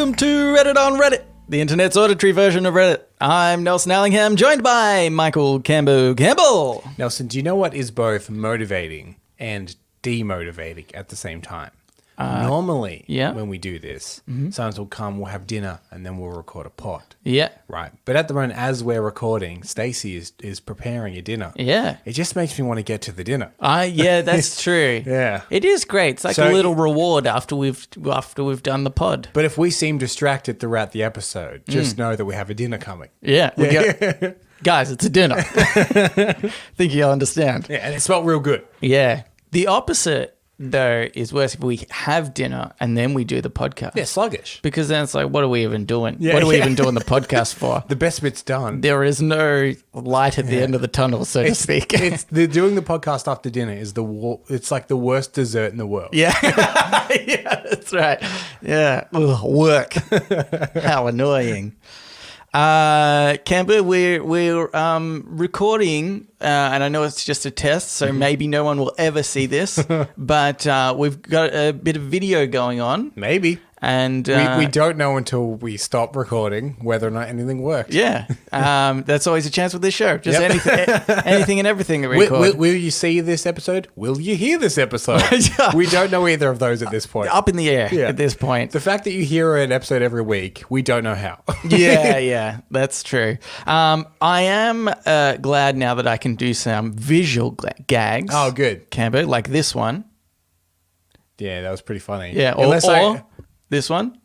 Welcome to Reddit on Reddit, the internet's auditory version of Reddit. I'm Nelson Allingham, joined by Michael Campbell. Nelson, do you know what is both motivating and demotivating at the same time? Normally, when we do this, sometimes we'll come, we'll have dinner, and then we'll record a pod. Yeah. Right. But at the moment, as we're recording, Stacey is preparing a dinner. Yeah. It just makes me want to get to the dinner. Yeah, that's true. Yeah. It is great. It's like a little reward after we've done the pod. But if we seem distracted throughout the episode, just know that we have a dinner coming. Yeah. Guys, it's a dinner. Think you'll understand. Yeah, and it smelled real good. Yeah. The opposite, though, is worse if we have dinner and then we do the podcast. Yeah, sluggish. Because then it's like, what are we even doing? What are we even doing the podcast for? The best bit's done. There is no light at the end of the tunnel, so to speak. Doing the podcast after dinner is it's like the worst dessert in the world. Yeah. Yeah, that's right. Yeah. Ugh, work. How annoying. Camber, we're recording, and I know it's just a test, so maybe no one will ever see this, but we've got a bit of video going on. Maybe. And we don't know until we stop recording whether or not anything works. Yeah. That's always a chance with this show. Just anything and everything that we record. Will you see this episode? Will you hear this episode? We don't know either of those at this point. Up in the air at this point. The fact that you hear an episode every week, we don't know how. Yeah, that's true. I am glad now that I can do some visual gags. Oh, good. Camber, like this one. Yeah, that was pretty funny. Yeah, or this one.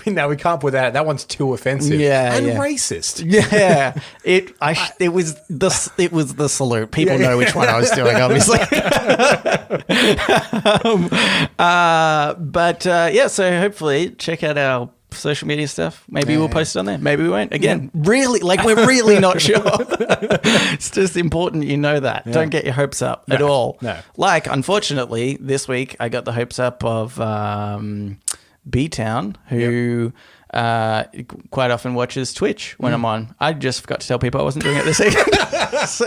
No, we can't put that. That one's too offensive. Yeah, and racist. Yeah, it was the salute. People know which one I was doing, obviously. So hopefully check out our social media stuff. Maybe we'll post it on there. Maybe we won't. Again, we're really not sure. It's just important you know that. Yeah. Don't get your hopes up at all. No. Like, unfortunately, this week I got the hopes up of B-Town, who quite often watches Twitch when I'm on. I just forgot to tell people I wasn't doing it this week. So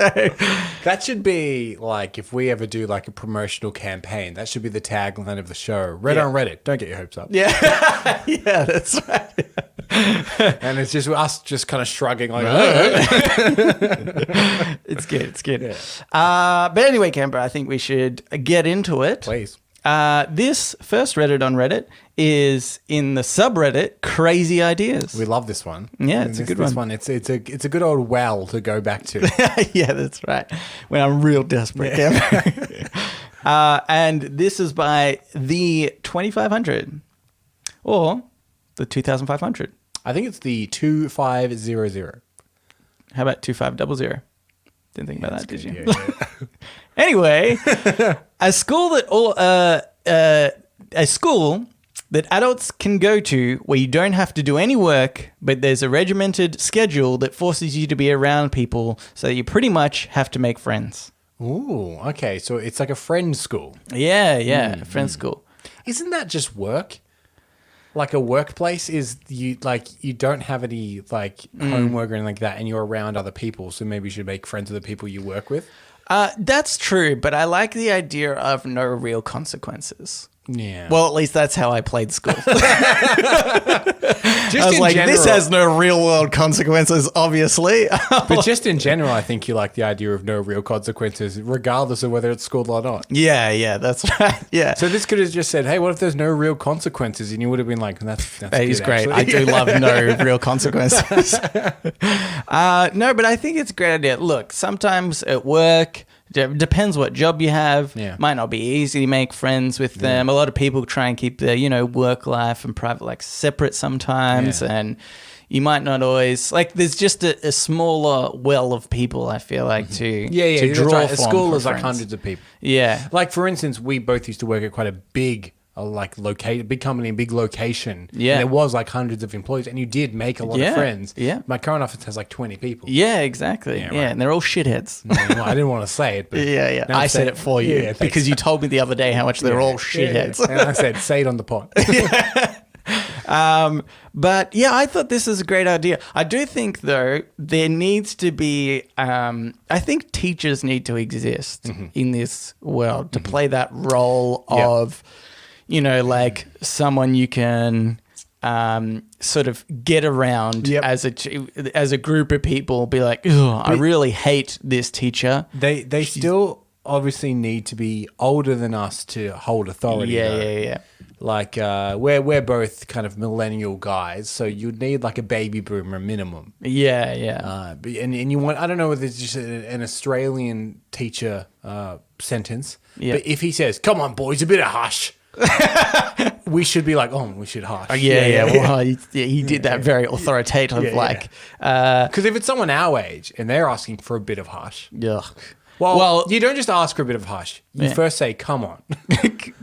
that should be like, if we ever do like a promotional campaign, that should be the tagline of the show. Reddit on Reddit. Don't get your hopes up. Yeah. Yeah, that's right. And it's just us just kind of shrugging like, It's good. Yeah. But anyway, Camber, I think we should get into it. Please. This first Reddit on Reddit is in the subreddit Crazy Ideas. We love this one. Yeah, it's a good one. It's a good old well to go back to. Yeah, that's right. When I'm real desperate. Yeah. And this is by the 2500 or the 2500. I think it's the 2500. How about 2500? Didn't think about that, did you? Yeah. Anyway, a school that adults can go to where you don't have to do any work, but there's a regimented schedule that forces you to be around people, so that you pretty much have to make friends. Ooh, okay. So it's like a friend school. Yeah, a friend school. Isn't that just work? Like a workplace is you don't have any homework or anything like that, and you're around other people, so maybe you should make friends with the people you work with. That's true, but I like the idea of no real consequences. Yeah. Well, at least that's how I played school. Just I was like, general, this has no real world consequences, obviously. But just in general, I think you like the idea of no real consequences, regardless of whether it's school or not. Yeah, that's right. Yeah. So this could have just said, hey, what if there's no real consequences? And you would have been like, that's that is great. Actually. I do love no real consequences. No, but I think it's a great idea. Look, sometimes at work, depends what job you have. Yeah. Might not be easy to make friends with them. A lot of people try and keep their, work life and private life separate sometimes. Yeah. And you might not always, there's just a smaller well of people, I feel like, to draw right. from. A school is like friends. hundreds of people. Yeah. Like, for instance, we both used to work at quite a big big company, big location. Yeah. And there was hundreds of employees, and you did make a lot of friends. Yeah. My current office has 20 people. Yeah, exactly. Yeah, right. And they're all shitheads. Well, I didn't want to say it, but Yeah. I said it for you because you told me the other day how much they're all shitheads. Yeah. And I said, say it on the pod. But yeah, I thought this is a great idea. I do think, though, there needs to be, I think teachers need to exist in this world to play that role of, like someone you can sort of get around as a group of people, be like, I really hate this teacher. They still obviously need to be older than us to hold authority. Yeah. Like we're both kind of millennial guys, so you'd need like a baby boomer minimum. Yeah. And you want, I don't know whether it's just an Australian teacher sentence, but if he says, "Come on, boys, a bit of hush," we should be like, "Oh, we should hush." Well, he did that very authoritative, because if it's someone our age and they're asking for a bit of hush, well, you don't just ask for a bit of hush. You first say, "Come on,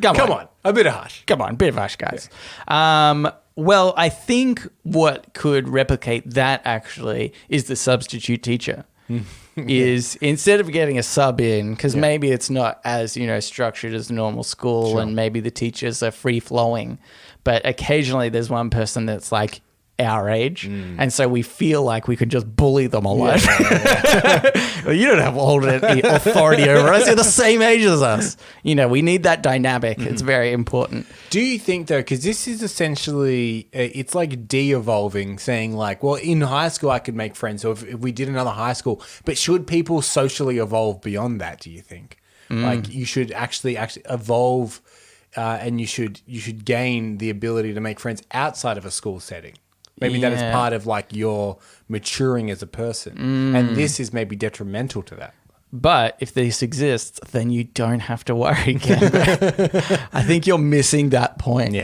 come on, a bit of hush. Come on, a bit of hush, guys." Well, I think what could replicate that actually is the substitute teacher. Is instead of getting a sub in, because maybe it's not as structured as normal school, and maybe the teachers are free flowing, but occasionally there's one person that's like our age, and so we feel like we could just bully them a lot. Well, you don't have all the authority over us. You're the same age as us. We need that dynamic. It's very important. Do you think though, because this is essentially, it's like de-evolving, saying like, well, in high school I could make friends, or if we did another high school, but should people socially evolve beyond that, do you think? Like you should actually evolve, and you should gain the ability to make friends outside of a school setting? Maybe that is part of like your maturing as a person. And this is maybe detrimental to that. But if this exists, then you don't have to worry again. I think you're missing that point.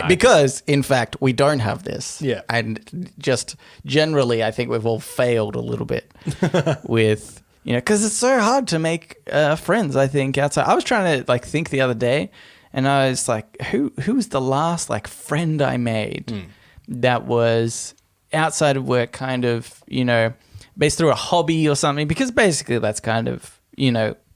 Because, in fact, we don't have this. Yeah. And just generally, I think we've all failed a little bit with, because it's so hard to make friends, I think, outside. I was trying to like think the other day, and I was like, who was the last like friend I made that was outside of work, kind of, based through a hobby or something, because basically that's kind of,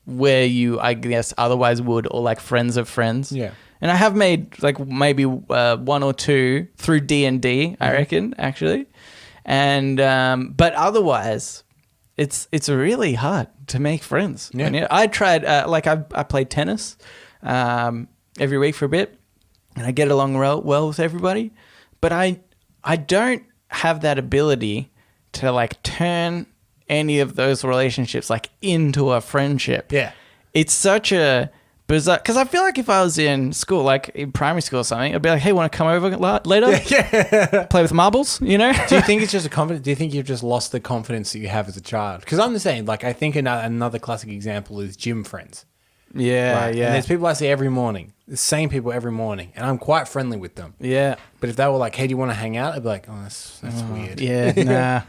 where you, I guess, otherwise would, or like friends of friends. Yeah. And I have made like maybe one or two through D&D, I reckon, actually. And, but otherwise it's really hard to make friends. Yeah. I tried, I played tennis every week for a bit, and I get along well with everybody. But I don't have that ability to like turn any of those relationships like into a friendship. Yeah. It's such a bizarre, because I feel like if I was in school, like in primary school or something, I'd be like, "Hey, want to come over later? Play with marbles?" Do you think it's just a confidence? Do you think you've just lost the confidence that you have as a child? Because I'm the same. Like, I think another classic example is gym friends. Yeah. And there's people I see every morning, the same people every morning, and I'm quite friendly with them. Yeah. But if they were like, "Hey, do you want to hang out?" I'd be like, "Oh, that's weird." Yeah, nah.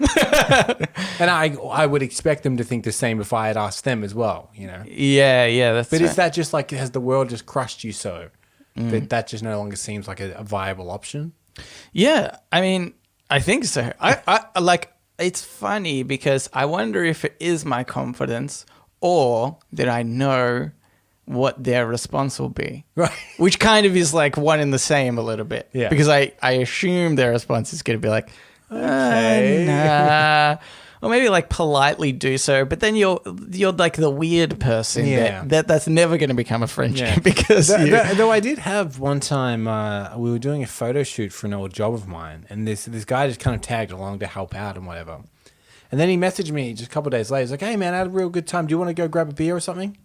And I would expect them to think the same if I had asked them as well, Yeah, that's But is that just like, has the world just crushed you so that just no longer seems like a viable option? Yeah, I mean, I think so. I like, it's funny because I wonder if it is my confidence or that I know what their response will be. Right. Which kind of is like one and the same a little bit. Yeah. Because I assume their response is going to be like, okay. Nah. Or maybe like politely do so, but then you're like the weird person that's never going to become a friendship because though I did have one time we were doing a photo shoot for an old job of mine, and this guy just kind of tagged along to help out and whatever. And then he messaged me just a couple of days later. He's like, "Hey man, I had a real good time. Do you want to go grab a beer or something?"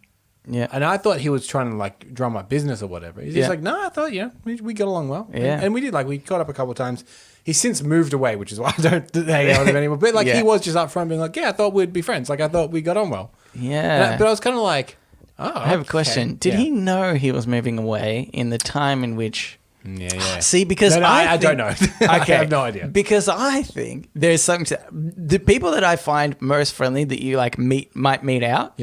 Yeah. And I thought he was trying to like drum up business or whatever. He's just like, "No, I thought, we got along well." Yeah. And we did, we caught up a couple of times. He's since moved away, which is why I don't hang out with him anymore. But he was just up front being like, "Yeah, I thought we'd be friends. Like, I thought we got on well." Yeah. But I was kind of like, "Oh, I have a question. Did he know he was moving away in the time in which... Yeah. See, because I don't know. Okay. I have no idea. Because I think there's something the people that I find most friendly that you might meet out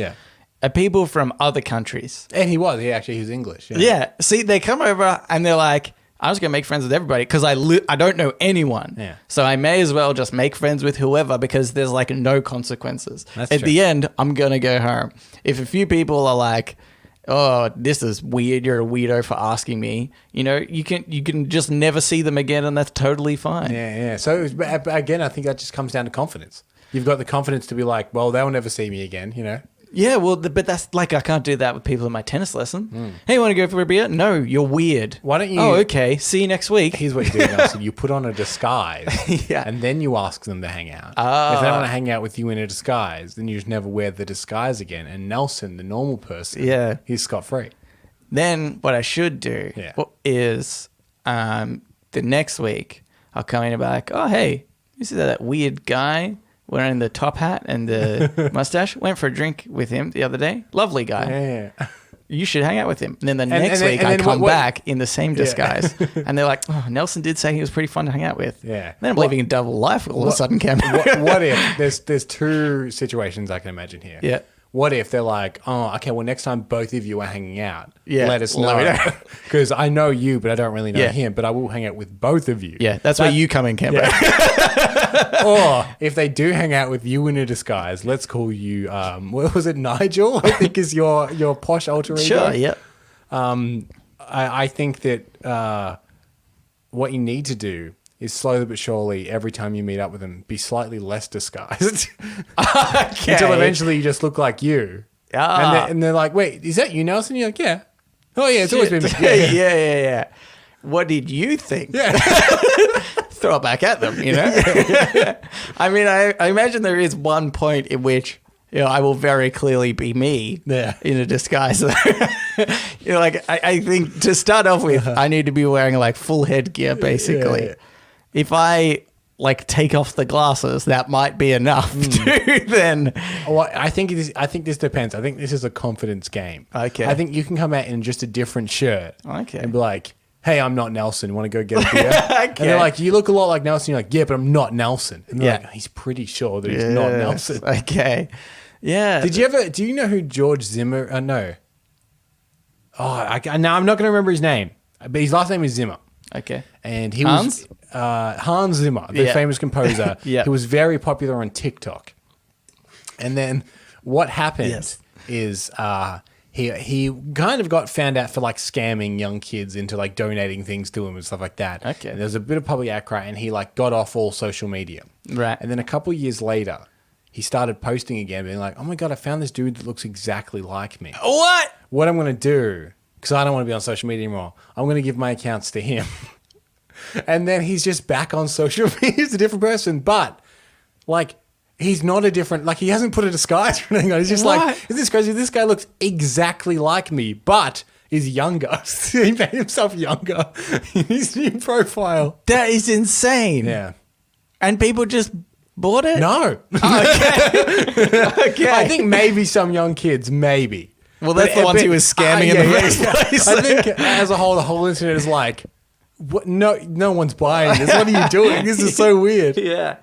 are people from other countries. And he was English. Yeah. See, they come over and they're like, "I'm just going to make friends with everybody because I don't know anyone. Yeah. So I may as well just make friends with whoever because there's like no consequences. That's At true. the end, I'm going to go home. If a few people are like, "Oh, this is weird. You're a weirdo for asking me." You can just never see them again, and that's totally fine. Yeah. So again, I think that just comes down to confidence. You've got the confidence to be like, "Well, they'll never see me again." Yeah, well, but that's like I can't do that with people in my tennis lesson. Hey, you want to go for a beer? No, you're weird. Why don't you? Oh, okay. See you next week. Here's what you do, Nelson. You put on a disguise, Yeah. and then you ask them to hang out. Ah. If they want to hang out with you in a disguise, then you just never wear the disguise again. And Nelson, the normal person, Yeah. he's scot-free. Then what I should do is the next week I'll come in and be like, oh, hey, you see that weird guy wearing the top hat and the mustache? Went for a drink with him the other day. Lovely guy. Yeah. You should hang out with him. And then next week I come back in the same disguise. And they're like, oh, Nelson did say he was pretty fun to hang out with. Yeah. And then I'm living a double life all of a sudden, Cam. What if there's two situations I can imagine here. Yeah. What if they're like, oh, okay, well, next time both of you are hanging out, Yeah, let us let me know. know. Because I know you, but I don't really know Yeah. him, but I will hang out with both of you. Yeah, that's where you come in, Cam. Or if they do hang out with you in a disguise, let's call you, what was it, Nigel? I think is your posh alter ego. Sure, yeah. I think that what you need to do is slowly but surely, every time you meet up with them, be slightly less disguised. Okay. Until eventually you just look like you. Ah. And they're like, wait, is that you, Nelson? You're like, yeah. Oh, yeah, it's always been me. Yeah. What did you think? Yeah. Throw it back at them, you know? I mean, I imagine there is one point in which, you know, I will very clearly be me in a disguise. You know, like, I think to start off with, I need to be wearing like full headgear, basically. Yeah. If I like take off the glasses, that might be enough to then. Well, I think this depends. I think this is a confidence game. Okay. I think you can come out in just a different shirt. Okay. And be like, hey, I'm not Nelson. Want to go get a beer? Okay. And they're like, you look a lot like Nelson. You're like, yeah, but I'm not Nelson. And they're Yeah. like, he's pretty sure that he's not Nelson. Okay. Yeah. Do you know who George Zimmer? No. Oh, now I'm not going to remember his name, but his last name is Zimmer. Okay. And he Hans? was Hans Zimmer, the famous composer. Yeah. He was very popular on TikTok. And then what happened Yes. is he kind of got found out for like scamming young kids into like donating things to him and stuff like that. Okay. And there was a bit of public outcry, and he like got off all social media. Right. And then a couple years later, he started posting again, being like, oh my God, I found this dude that looks exactly like me. What? What I'm going to do, because I don't want to be on social media anymore, I'm going to give my accounts to him. And then he's just back on social media. He's a different person. But, like, he's not a different... Like, he hasn't put a disguise or anything on. He's just like, is this crazy? This guy looks exactly like me, but is younger. He made himself younger in his new profile. That is insane. Yeah. And people just bought it? No. Okay. I think maybe some young kids, maybe. Well, that's the ones he was scamming in the first place. I think as a whole, the whole internet is like, what? No one's buying this. What are you doing? This is so weird. Yeah.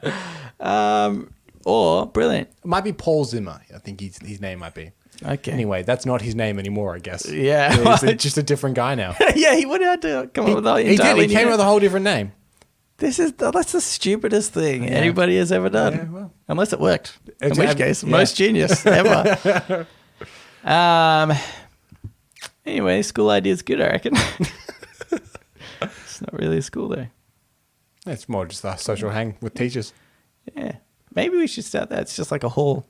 Or, brilliant. It might be Paul Zimmer. I think his name might be. Okay. Anyway, that's not his name anymore, I guess. Yeah. He's just a different guy now. Yeah, he would have to come up with a He came up with a whole different name. That's the stupidest thing anybody has ever done. Yeah, well. Unless it worked. In It's- which case, yeah. most genius ever. Anyway, school idea is good, I reckon. It's not really a school though. It's more just a social hang with teachers. Yeah. Maybe we should start that. It's just like a hall.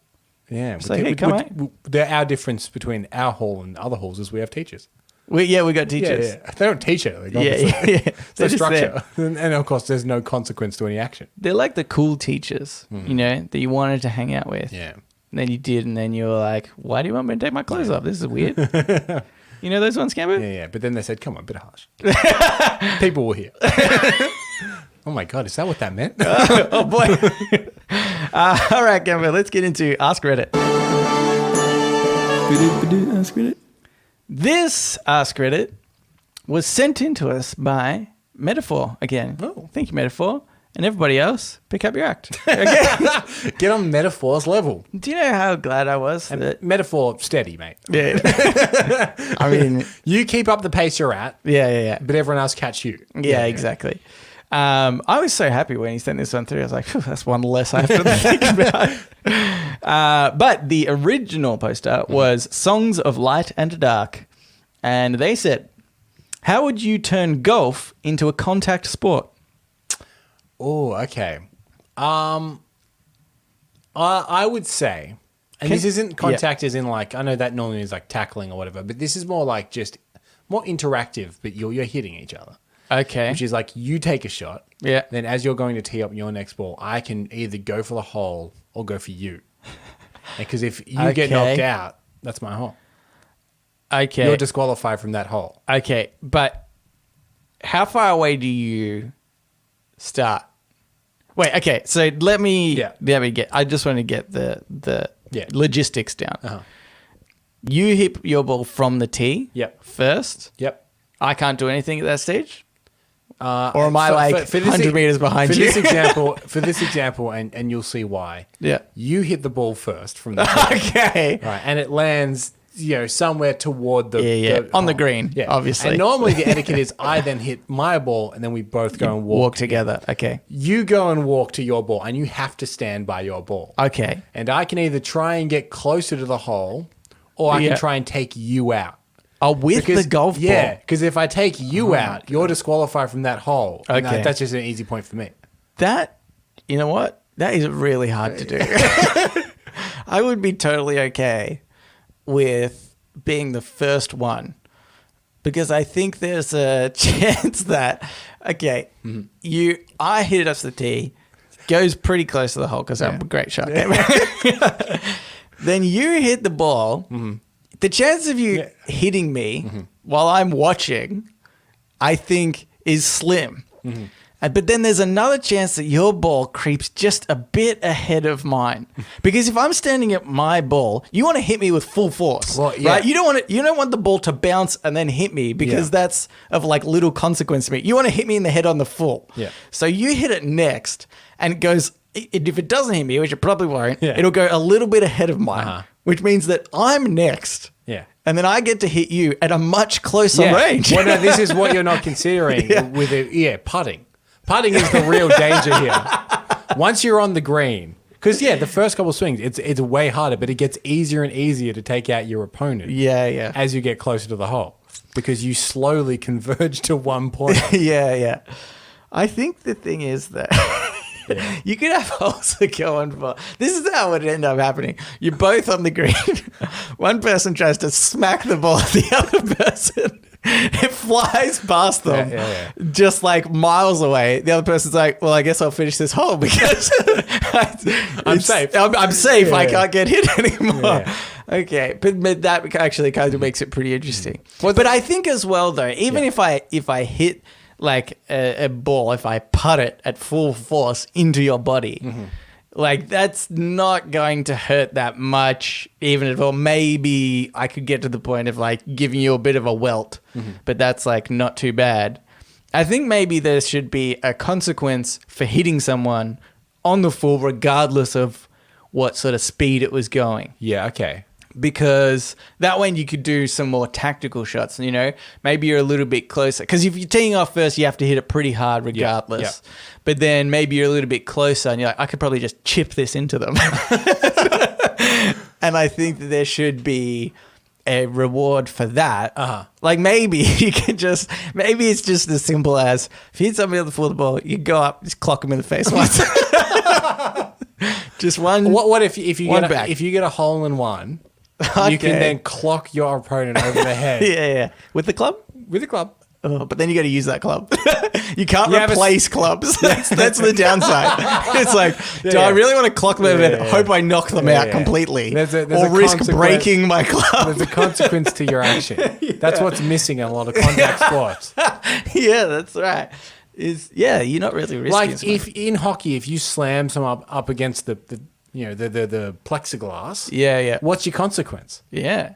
Yeah. It's like, hey, come out. Our difference between our hall and other halls is we have teachers. We got teachers. Yeah. They don't teach it. Like, Yeah. There's They're just structure. there. And of course, there's no consequence to any action. They're like the cool teachers, you know, that you wanted to hang out with. Yeah. And then you did, and then you were like, why do you want me to take my clothes off? This is weird. You know those ones, Cambo? Yeah. But then they said, come on, a bit harsh. People will hear. Oh my God, is that what that meant? Oh, boy. All right, Cambo, let's get into Ask Reddit. Ask Reddit. This Ask Reddit was sent in to us by Metaphor again. Oh. Thank you, Metaphor. And everybody else, pick up your act. Okay. Get on Metaphor's level. Do you know how glad I was that... Metaphor, steady, mate. Yeah. I mean... You keep up the pace you're at, Yeah. but everyone else catch you. Yeah, exactly. I was so happy when he sent this one through. I was like, that's one less I have to think about. But the original poster was Songs of Light and Dark. And they said, how would you turn golf into a contact sport? Oh, okay. I would say, And this isn't contact as in like, I know that normally is like tackling or whatever, but this is more like just more interactive, but you're hitting each other. Okay. Which is like you take a shot. Yeah. Then as you're going to tee up your next ball, I can either go for the hole or go for you. Because if you get knocked out, that's my hole. Okay. You're disqualified from that hole. Okay. But how far away do you start? Wait, okay. So let me get, I just want to get the logistics down. Uh-huh. You hit your ball from the tee first. Yep. I can't do anything at that stage? Or am I for 100 meters behind for you? For this example, and you'll see why. Yeah. You hit the ball first from the tee. Okay. Right. And it lands, somewhere toward the on the hole. green, obviously. And normally the etiquette is I then hit my ball and then we both go and walk together. Okay. You go and walk to your ball and you have to stand by your ball. Okay. And I can either try and get closer to the hole or I can try and take you out. Oh, with the golf ball? Yeah, because if I take you out, you're disqualified from that hole. And Okay. that's just an easy point for me. That, you know what? That is really hard to do. I would be totally okay with being the first one because I think there's a chance that, I hit it up to the tee, goes pretty close to the hole because I'm a great shot. Then you hit the ball. Mm-hmm. The chance of you hitting me while I'm watching, I think, is slim. Mm-hmm. But then there's another chance that your ball creeps just a bit ahead of mine. Because if I'm standing at my ball, you want to hit me with full force, right? You don't want the ball to bounce and then hit me because that's of like little consequence to me. You want to hit me in the head on the full. Yeah. So you hit it next and it goes, if it doesn't hit me, which it probably won't, it'll go a little bit ahead of mine, which means that I'm next. Yeah. And then I get to hit you at a much closer range. Well, no, this is what you're not considering with it. Putting. Putting is the real danger here. Once you're on the green, because the first couple of swings, it's way harder, but it gets easier and easier to take out your opponent. Yeah. As you get closer to the hole, because you slowly converge to one point. Yeah. I think the thing is that you could have holes that go on for. This is how it would end up happening. You're both on the green. One person tries to smack the ball at the other person. It flies past them, just like miles away. The other person's like, "Well, I guess I'll finish this hole because I'm safe. I'm safe. I can't get hit anymore." Yeah. Okay, but that actually kind of makes it pretty interesting. But I think as well, though, even if I hit like a ball, if I putt it at full force into your body. Like, that's not going to hurt that much, even if, or maybe I could get to the point of, like, giving you a bit of a welt, but that's, like, not too bad. I think maybe there should be a consequence for hitting someone on the full, regardless of what sort of speed it was going. Yeah, okay. Because that way you could do some more tactical shots, maybe you're a little bit closer. Because if you're teeing off first, you have to hit it pretty hard regardless. Yeah. But then maybe you're a little bit closer and you're like, I could probably just chip this into them. And I think that there should be a reward for that. Like maybe you can maybe it's just as simple as if you hit somebody on the full of the ball, you go up, just clock them in the face once. Just one. What if you get a hole in one? You can then clock your opponent over the head. Yeah. With the club? With the club. Oh, but then you got to use that club. You can't replace clubs. That's the downside. It's like, do I really want to clock them over and hope I knock them out completely? There's or risk breaking my club? There's a consequence to your action. That's what's missing in a lot of contact sports. Yeah, that's right. You're not really risking. Like if in hockey, if you slam someone up against the plexiglass. Yeah. What's your consequence? Yeah.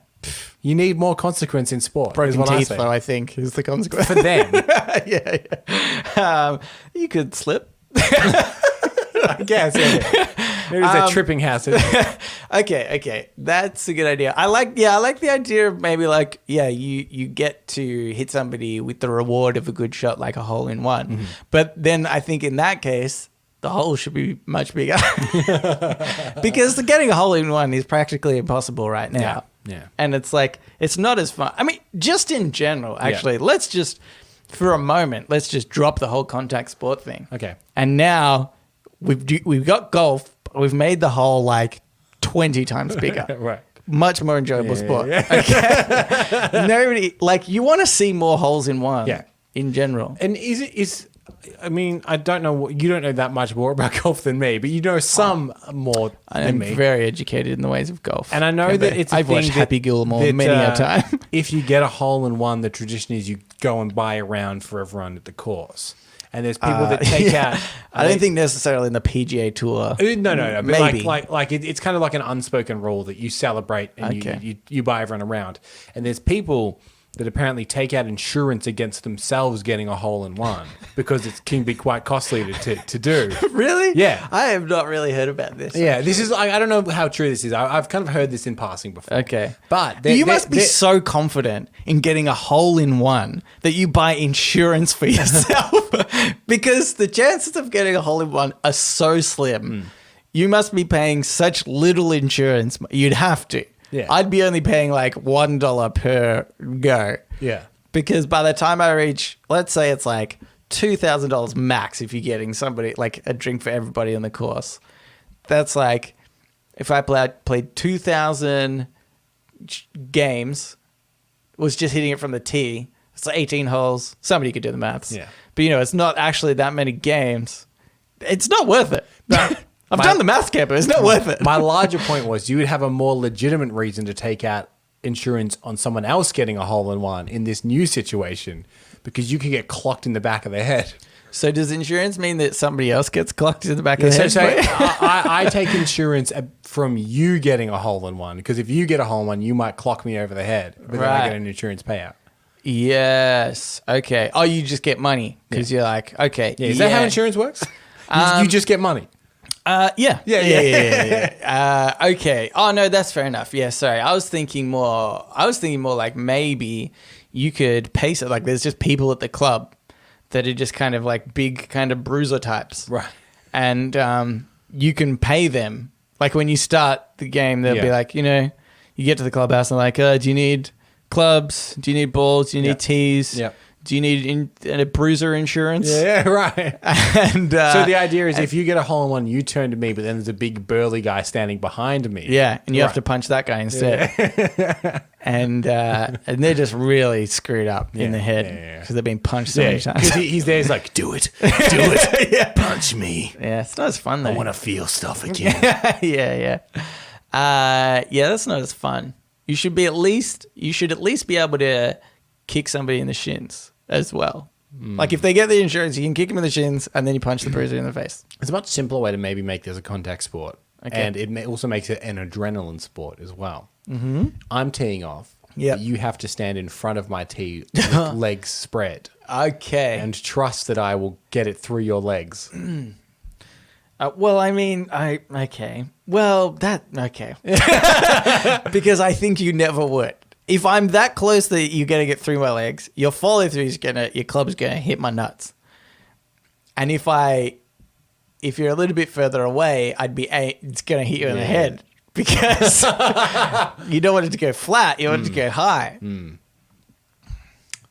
You need more consequence in sport. Broken teeth, though, I think, is the consequence. For them. Yeah. You could slip. I guess, Maybe it's a tripping hazard. Okay. That's a good idea. I like the idea of maybe like, you get to hit somebody with the reward of a good shot, like a hole in one. Mm-hmm. But then I think in that case, the hole should be much bigger. Because getting a hole in one is practically impossible right now. Yeah. And it's like, it's not as fun. I mean, just in general, actually, let's just, for a moment, let's just drop the whole contact sport thing. Okay. And now we've got golf. We've made the hole like 20 times bigger. Right. Much more enjoyable sport. Okay. Nobody, like, you want to see more holes in one in general. And I mean, I don't know, you don't know that much more about golf than me, but you know some more than me. I'm very educated in the ways of golf. And I know that it's I've watched Happy Gilmore many a time. If you get a hole in one, the tradition is you go and buy a round for everyone at the course. And there's people that take out. I don't think necessarily in the PGA Tour. No. But Maybe. like it's kind of like an unspoken rule that you celebrate and you buy everyone a round. And there's people that apparently take out insurance against themselves getting a hole in one because it can be quite costly to do. Really? Yeah. I have not really heard about this. Yeah, this is, I don't know how true this is. I've kind of heard this in passing before. Okay. But you must be so confident in getting a hole in one that you buy insurance for yourself because the chances of getting a hole in one are so slim. You must be paying such little insurance. You'd have to. Yeah. I'd be only paying like $1 per go. Yeah. Because by the time I reach, let's say it's like $2,000 max if you're getting somebody, like a drink for everybody on the course. That's like, if I played 2,000 games, was just hitting it from the tee, it's like 18 holes. Somebody could do the maths. Yeah. But, it's not actually that many games. It's not worth it. I've done the maths, Camper. It's not worth it. My larger point was you would have a more legitimate reason to take out insurance on someone else getting a hole in one in this new situation because you could get clocked in the back of the head. So does insurance mean that somebody else gets clocked in the back of the head? So I take insurance from you getting a hole in one because if you get a hole in one, you might clock me over the head, but then I get an insurance payout. Yes. Okay. Oh, you just get money because you're like, okay. Yeah. Is that how insurance works? You just get money. Yeah. Okay. Oh no, that's fair enough. Yeah, sorry. I was thinking more like maybe you could pace it. Like there's just people at the club that are just kind of like big kind of bruiser types. Right. And you can pay them. Like when you start the game, they'll be like, you get to the clubhouse and like, do you need clubs? Do you need balls? Do you need tees? Yep. Do you need a bruiser insurance? Yeah, right. And so the idea is if you get a hole in one, you turn to me, but then there's a big burly guy standing behind me. Yeah, and you have to punch that guy instead. Yeah. and they're just really screwed up in the head because they've been punched so many times. Because he's there, he's like, do it, punch me. Yeah, it's not as fun though. I want to feel stuff again. Yeah, that's not as fun. You should at least be able to kick somebody in the shins as well. Like if they get the insurance, you can kick them in the shins and then you punch the bruiser in the face. It's a much simpler way to maybe make this a contact sport. Okay. And it also makes it an adrenaline sport as well. Mm-hmm. I'm teeing off. Yeah. You have to stand in front of my tee with legs spread. Okay. And trust that I will get it through your legs. Well, I mean, okay. Well, okay. Because I think you never would. If I'm that close that you're going to get through my legs, your follow through your club's going to hit my nuts. And if you're a little bit further away, it's going to hit you in the head because you don't want it to go flat. You want it to go high.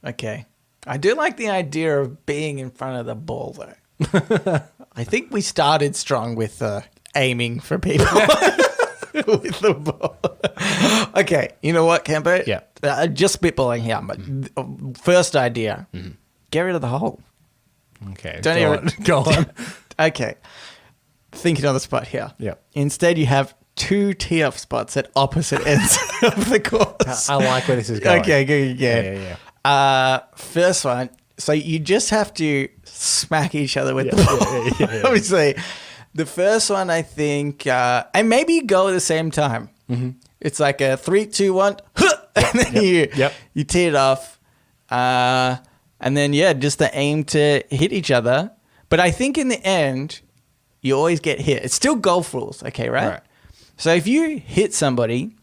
Okay. I do like the idea of being in front of the ball though. I think we started strong with aiming for people. With the ball. Okay, you know what, Campo? Yeah. Just spitballing here, but first idea, get rid of the hole. Okay. Go on. Okay. Thinking on the spot here. Yeah. Instead, you have 2 tee-off spots at opposite ends of the course. I like where this is going. Okay, good. Yeah. First one, so you just have to smack each other with the ball. Yeah. Obviously. The first one, I think, and maybe you go at the same time. Mm-hmm. It's like a 3, 2, 1, and then you tee it off. And then, just the aim to hit each other. But I think in the end, you always get hit. It's still golf rules, okay, right? So if you hit somebody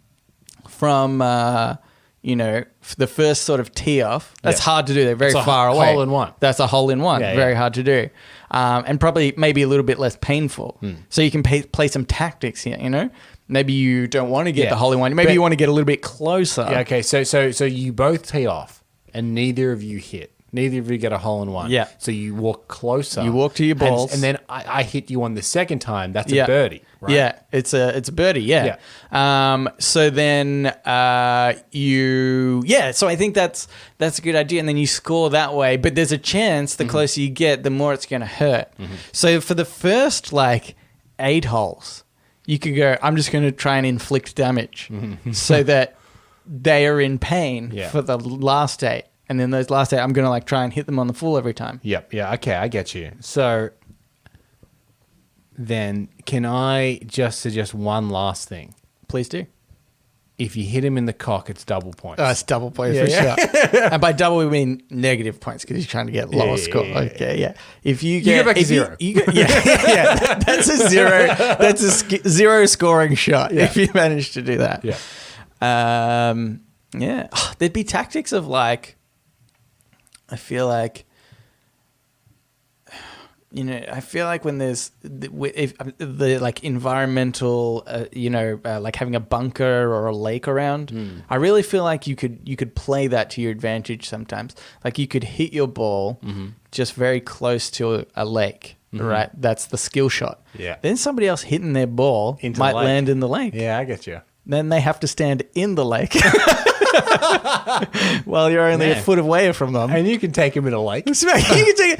from, the first sort of tee off, that's hard to do. They're very far away. Hole in one. That's a hole in one. Very hard to do. And probably maybe a little bit less painful. So you can play some tactics here, Maybe you don't want to get the hole in one. Maybe you want to get a little bit closer. Yeah, okay. So you both tee off and neither of you hit. Neither of you get a hole in one. Yeah. So you walk closer. You walk to your balls. And then I hit you on the second time. That's Yeah. a birdie, right? Yeah, it's a birdie. Yeah. So then so I think that's a good idea, and then you score that way. But there's a chance the closer you get, the more it's going to hurt. So for the first 8 holes, you could go, I'm just going to try and inflict damage so that they are in pain for the last 8. And then those last 8, I'm going to try and hit them on the full every time. Yep. Yeah. Okay. I get you. So then can I just suggest one last thing? Please do. If you hit him in the cock, it's double points. Oh, it's double points for sure. And by double, we mean negative points because you're trying to get lower score. Yeah. Okay, yeah. If you get back to 0. That's a 0. That's a 0 scoring shot if you manage to do that. Yeah. Yeah. There'd be tactics of I feel like, I feel like when there's the environmental, having a bunker or a lake around, I really feel like you could play that to your advantage sometimes. Like you could hit your ball just very close to a lake, right? That's the skill shot. Yeah. Then somebody else hitting their ball might land in the lake. Yeah, I get you. Then they have to stand in the lake. While you're only a foot away from them. And you can take him in a lake. You can take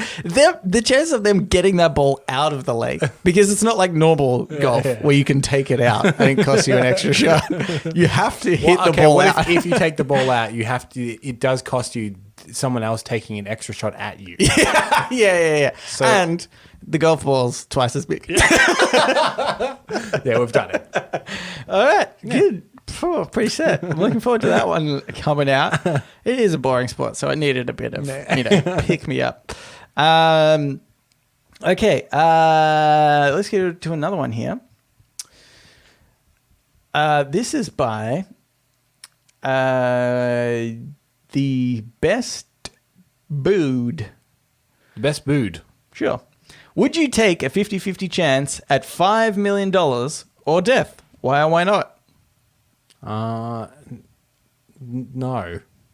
the chance of them getting that ball out of the lake, because it's not like normal golf where you can take it out and it costs you an extra shot. You have to hit the ball out. If you take the ball out, you have to. It does cost you someone else taking an extra shot at you. Yeah. So, and the golf ball's twice as big. Yeah, we've done it. All right, good. Oh, pretty set. I'm looking forward to that one coming out. It is a boring sport, so it needed a bit of, pick me up. Okay, let's get to another one here. This is by the Best Booed. Best Booed. Sure. Would you take a 50-50 chance at $5 million or death? Why or why not? No.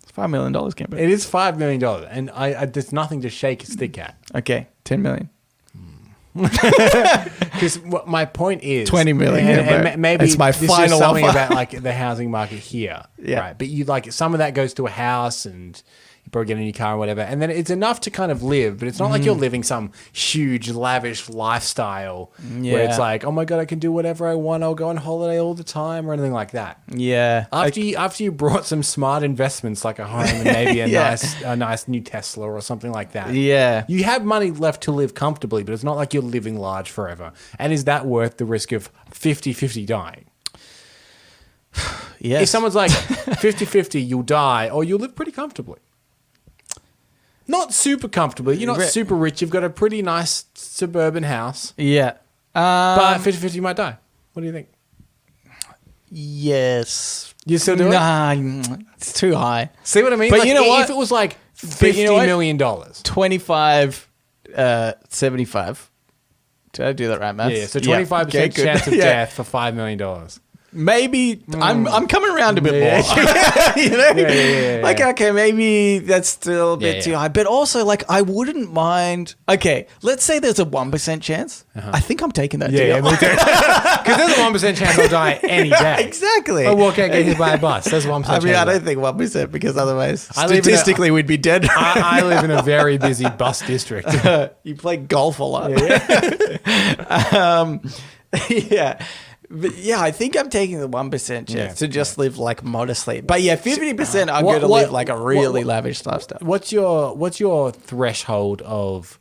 It's $5 million, Camper. It is $5 million, and I there's nothing to shake a stick at. Okay, $10 million. Because my point is $20 million. And maybe it's my this final is something offer. about the housing market here, right? But you some of that goes to a house, and you probably get a new car or whatever, and then it's enough to kind of live. But it's not like you're living some huge, lavish lifestyle where it's like, oh my god, I can do whatever I want. I'll go on holiday all the time or anything like that. Yeah. After you brought some smart investments like a home and maybe a nice new Tesla or something like that. Yeah. You have money left to live comfortably, but it's not like you're living large forever. And is that worth the risk of 50-50 dying? Yes. If someone's like 50-50, you'll die or you'll live pretty comfortably. Not super comfortably. You're not super rich. You've got a pretty nice suburban house. Yeah. But 50-50 you might die. What do you think? Yes. You still do it? Nah, it's too high. See what I mean? But you know what? If it was like $50 million. 25, 75. Did I do that right, Matt? Yeah, so 25% chance of death for $5 million. Maybe I'm coming around a bit more. Okay, maybe that's still a bit too high. But also, I wouldn't mind. Okay, let's say there's a 1% chance. I think I'm taking that deal. Because there's a 1% chance I'll die any day. Exactly. I walk out, get hit by a bus. There's a 1% chance. I don't think 1%, because otherwise, statistically, we'd be dead. I live in a very busy bus district. You play golf a lot. Yeah. But I think I'm taking the 1% chance to just live modestly. But 50%, I'm going to live a really lavish lifestyle. What's your threshold of?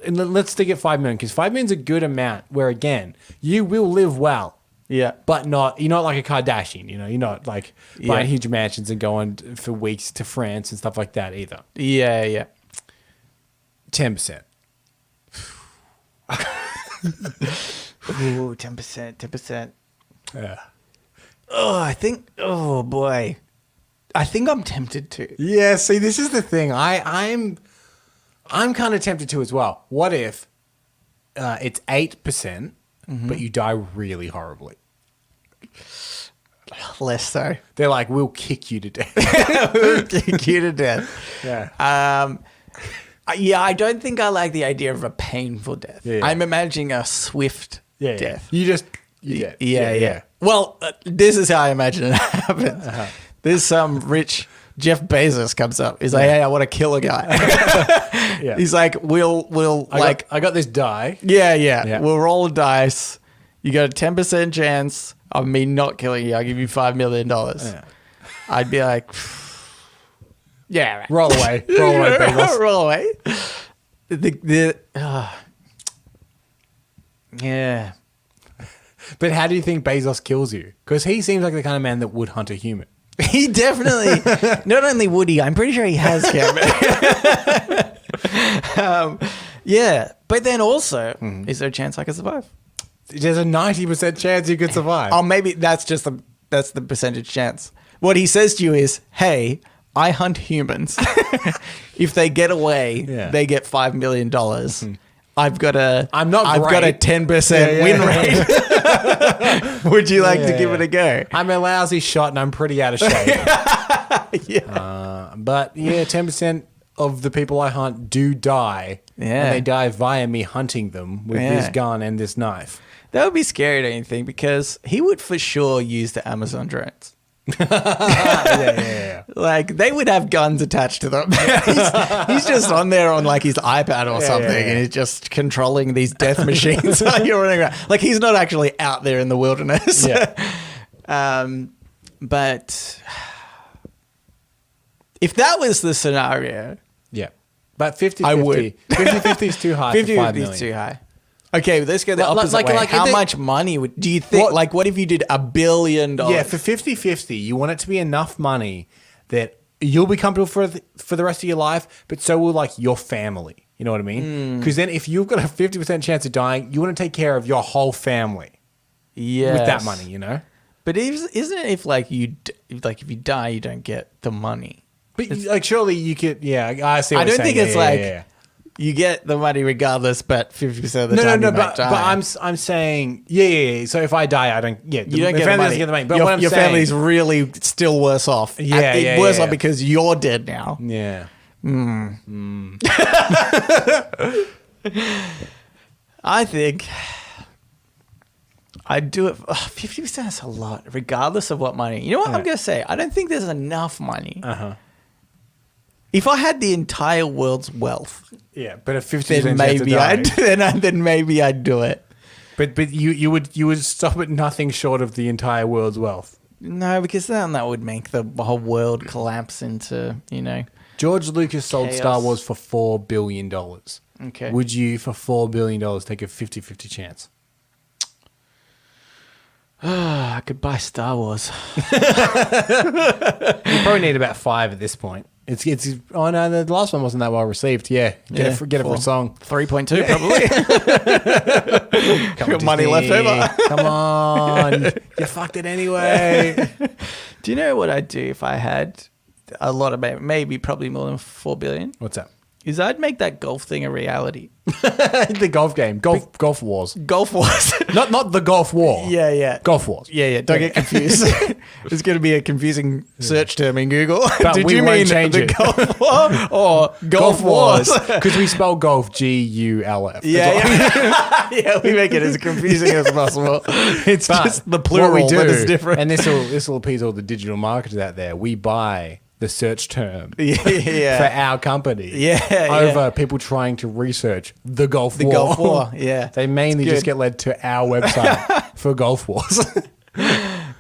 And let's stick at 5 million, because 5 million is a good amount. Where again, you will live well. Yeah, but you're not like a Kardashian. You're not buying huge mansions and going for weeks to France and stuff like that either. Yeah. 10%. Ooh, 10%. Yeah. Oh boy. I think I'm tempted to. Yeah, see, this is the thing. I'm kind of tempted to as well. What if it's 8%, but you die really horribly? Less so. They're like, we'll kick you to death. We'll kick you to death. Yeah. Yeah, I don't think I like the idea of a painful death. Yeah. I'm imagining a swift Yeah. death. You're dead. Yeah. Well, this is how I imagine it happens. There's some rich Jeff Bezos comes up. He's like, hey, I want to kill a guy. Yeah. He's like, I got this die. Yeah. We'll roll a dice. You got a 10% chance of me not killing you. I'll give you $5 million. Yeah. I'd be like, yeah, right. Roll away, Bezos. Roll away. Yeah. But how do you think Bezos kills you? Because he seems like the kind of man that would hunt a human. He definitely, not only would he, I'm pretty sure he has killed me. Yeah. But then also, is there a chance I could survive? There's a 90% chance you could survive. Oh, maybe that's the percentage chance. What he says to you is, hey, I hunt humans. If they get away, they get $5 million. I've got a 10% win rate. Would you like to give it a go? I'm a lousy shot and I'm pretty out of shape. But 10% of the people I hunt do die. Yeah. And they die via me hunting them with this gun and this knife. That would be scary, don't you think? Because he would for sure use the Amazon drones. Yeah. Like they would have guns attached to them. he's just on there on like his iPad or something, and he's just controlling these death machines. You're running around. Like he's not actually out there in the wilderness. But if that was the scenario, but 50-50. I would. 50-50 is too high. 50-50 is too high. Okay, let's go the opposite way. How much money do you think? What if you did $1 billion? Yeah, for 50-50, you want it to be enough money that you'll be comfortable for the rest of your life, but so will like your family. You know what I mean? Because then if you've got a 50% chance of dying, you want to take care of your whole family. Yeah, with that money, you know. But isn't it if if you die, you don't get the money? But like surely you could. Yeah, I see. What I don't think it's yeah. You get the money regardless, but 50% of the time you might die. But I'm saying, yeah. So if I die, I don't. Yeah, you don't get the money. But your family's really still worse off. Worse off because you're dead now. Yeah. I think I'd do it. 50% is a lot, regardless of what money. You know what I'm going to say? I don't think there's enough money. If I had the entire world's wealth, but a 50% then maybe I'd do it. But you would stop at nothing short of the entire world's wealth. No, because then that would make the whole world collapse into, George Lucas sold chaos. Star Wars for $4 billion. Okay. Would you, for $4 billion, take a 50-50 chance? I could buy Star Wars. You probably need about 5 at this point. It's oh no, the last one wasn't that well received. Get it for a song. 3.2 probably. Got money left over. Come on, you fucked it anyway. Do you know what I'd do if I had a lot of probably more than $4 billion? What's that? Is I'd make that golf thing a reality. The golf game, golf wars, golf wars, not the golf war. Yeah, golf wars. Yeah. Don't get confused. It's going to be a confusing search term in Google. But Did we you won't mean change the it. golf war or golf wars? Because we spell golf GULF. Yeah. We make it as confusing as possible. It's just the plural what we do, that is different. And this will appease all the digital marketers out there. We buy the search term for our company over people trying to research the Gulf War. Gulf War, They mainly just get led to our website for Gulf Wars.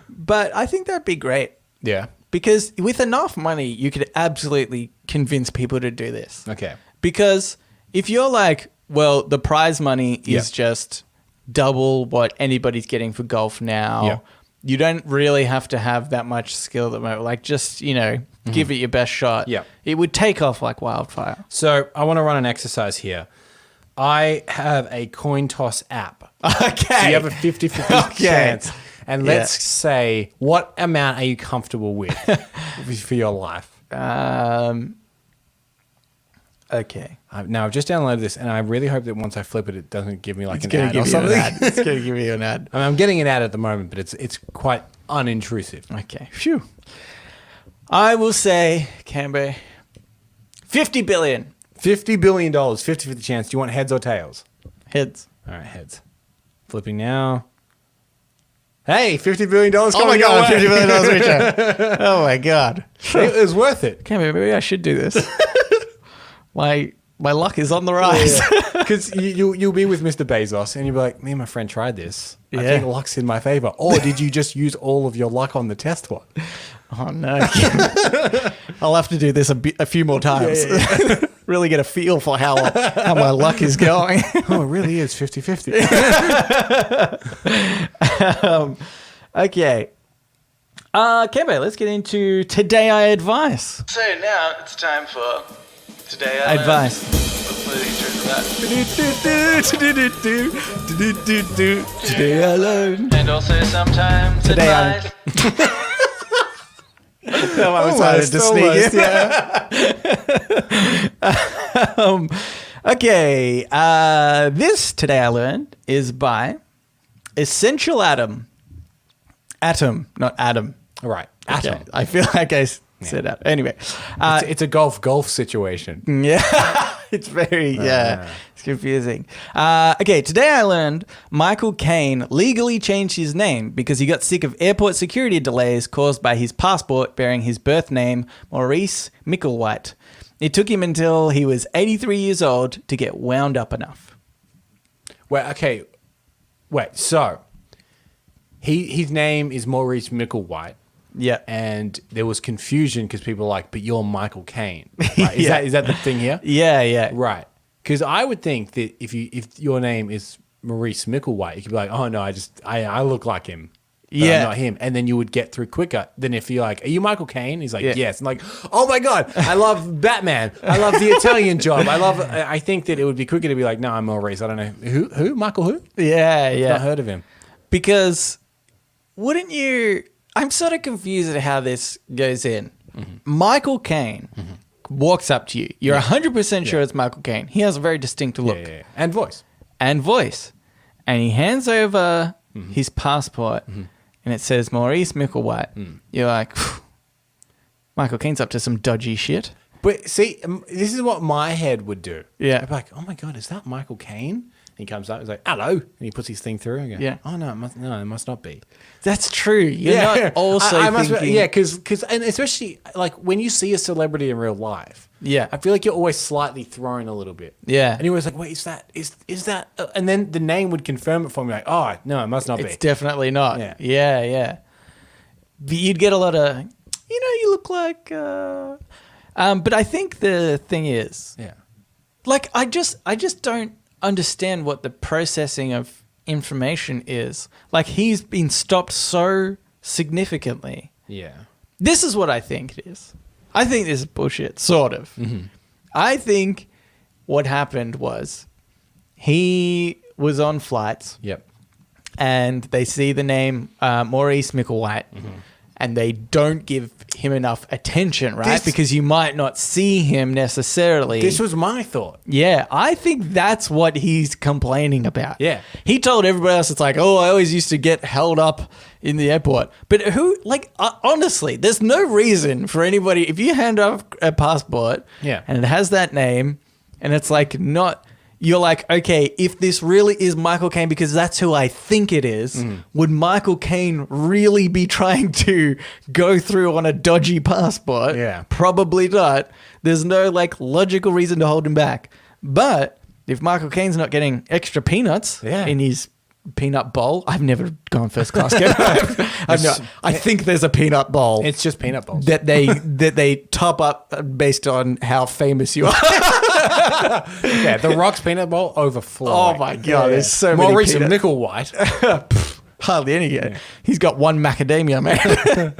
But I think that'd be great. Yeah. Because with enough money, you could absolutely convince people to do this. Okay. Because if you're like, well, the prize money is just double what anybody's getting for golf now. Yeah. You don't really have to have that much skill at the moment. Like just, give it your best shot. Yeah. It would take off like wildfire. So I want to run an exercise here. I have a coin toss app. Okay. So you have a 50-50 chance. And let's say, what amount are you comfortable with for your life? Okay. Now, I've just downloaded this, and I really hope that once I flip it, it doesn't give me like an It's going ad to or give you an something. ad. It's going to give you an ad. I mean, I'm getting an ad at the moment, but it's quite unintrusive. Okay. Phew. I will say, Cambo, 50 billion. $50 billion, 50-50 chance. Do you want heads or tails? Heads. All right, heads. Flipping now. Hey, $50 billion. Oh my God, $50 billion richer. Oh my God. It was worth it. Cambo, maybe I should do this. My luck is on the rise. Because you'll be with Mr. Bezos and you'll be like, me and my friend tried this. I Yeah. think luck's in my favor. Or did you just use all of your luck on the test one? Oh no. I'll have to do this a few more times. Really get a feel for how my luck is going. Oh, it really is 50-50. Okay. Kembe, let's get into Today I Advice. So now it's time for Today I Advice. Today I learn. And also sometimes Today advice. I was Almost, to sneak in. Okay. This Today I Learned is by Essential Atom. Atom, not Adam. Right. Okay. Atom. I feel like I said that. Anyway. It's a golf situation. Yeah. It's very, it's confusing. Okay, today I learned Michael Caine legally changed his name because he got sick of airport security delays caused by his passport bearing his birth name, Maurice Micklewhite. It took him until he was 83 years old to get wound up enough. So his name is Maurice Micklewhite. Yeah. And there was confusion because people were like, but you're Michael Caine. Right? Is that the thing here? Yeah. Right. Because I would think that if your name is Maurice Micklewhite, you could be like, oh no, I look like him. But I'm not him. And then you would get through quicker than if you're like, are you Michael Caine? He's like, yes. And like, oh my God, I love Batman. I love the Italian Job. I think that it would be quicker to be like, no, I'm Maurice. I don't know. Who? Michael who? Yeah. I've not heard of him. Because wouldn't you... I'm sort of confused at how this goes in. Mm-hmm. Michael Caine walks up to you. You're 100% sure it's Michael Caine. He has a very distinct look. Yeah. And voice. And he hands over his passport and it says Maurice Micklewhite. You're like, Michael Caine's up to some dodgy shit. But see, this is what my head would do. Yeah. I'd be like, oh my God, is that Michael Caine? He comes up, he's like, hello. And he puts his thing through and go, yeah. Oh, no, it must not be. That's true. You're not also thinking... because and especially like when you see a celebrity in real life, I feel like you're always slightly thrown a little bit. Yeah. And you're always like, wait, is that... and then the name would confirm it for me, like, oh, no, it must not be. It's definitely not. Yeah. But you'd get a lot of, you look like... but I think the thing is... Yeah. Like, I just don't understand what the processing of information is. Like, he's been stopped so significantly. Yeah. This is what I think it is. I think this is bullshit, sort of. Mm-hmm. I think what happened was he was on flights. Yep. And they see the name Maurice Micklewhite. And they don't give him enough attention, right? Because you might not see him necessarily. This was my thought. Yeah, I think that's what he's complaining about. Yeah. He told everybody else, it's like, oh, I always used to get held up in the airport. But honestly, there's no reason for anybody, if you hand off a passport and it has that name and it's like not... You're like, okay, if this really is Michael Caine, because that's who I think it is, would Michael Caine really be trying to go through on a dodgy passport? Yeah. Probably not. There's no logical reason to hold him back. But if Michael Caine's not getting extra peanuts in his peanut bowl, I've never gone first class. I think there's a peanut bowl. It's just peanut bowls that they top up based on how famous you are. The Rock's peanut bowl overflowing. Oh my God, there's so many Maurice peanuts. Micklewhite. Hardly any. Yeah. He's got one macadamia, man.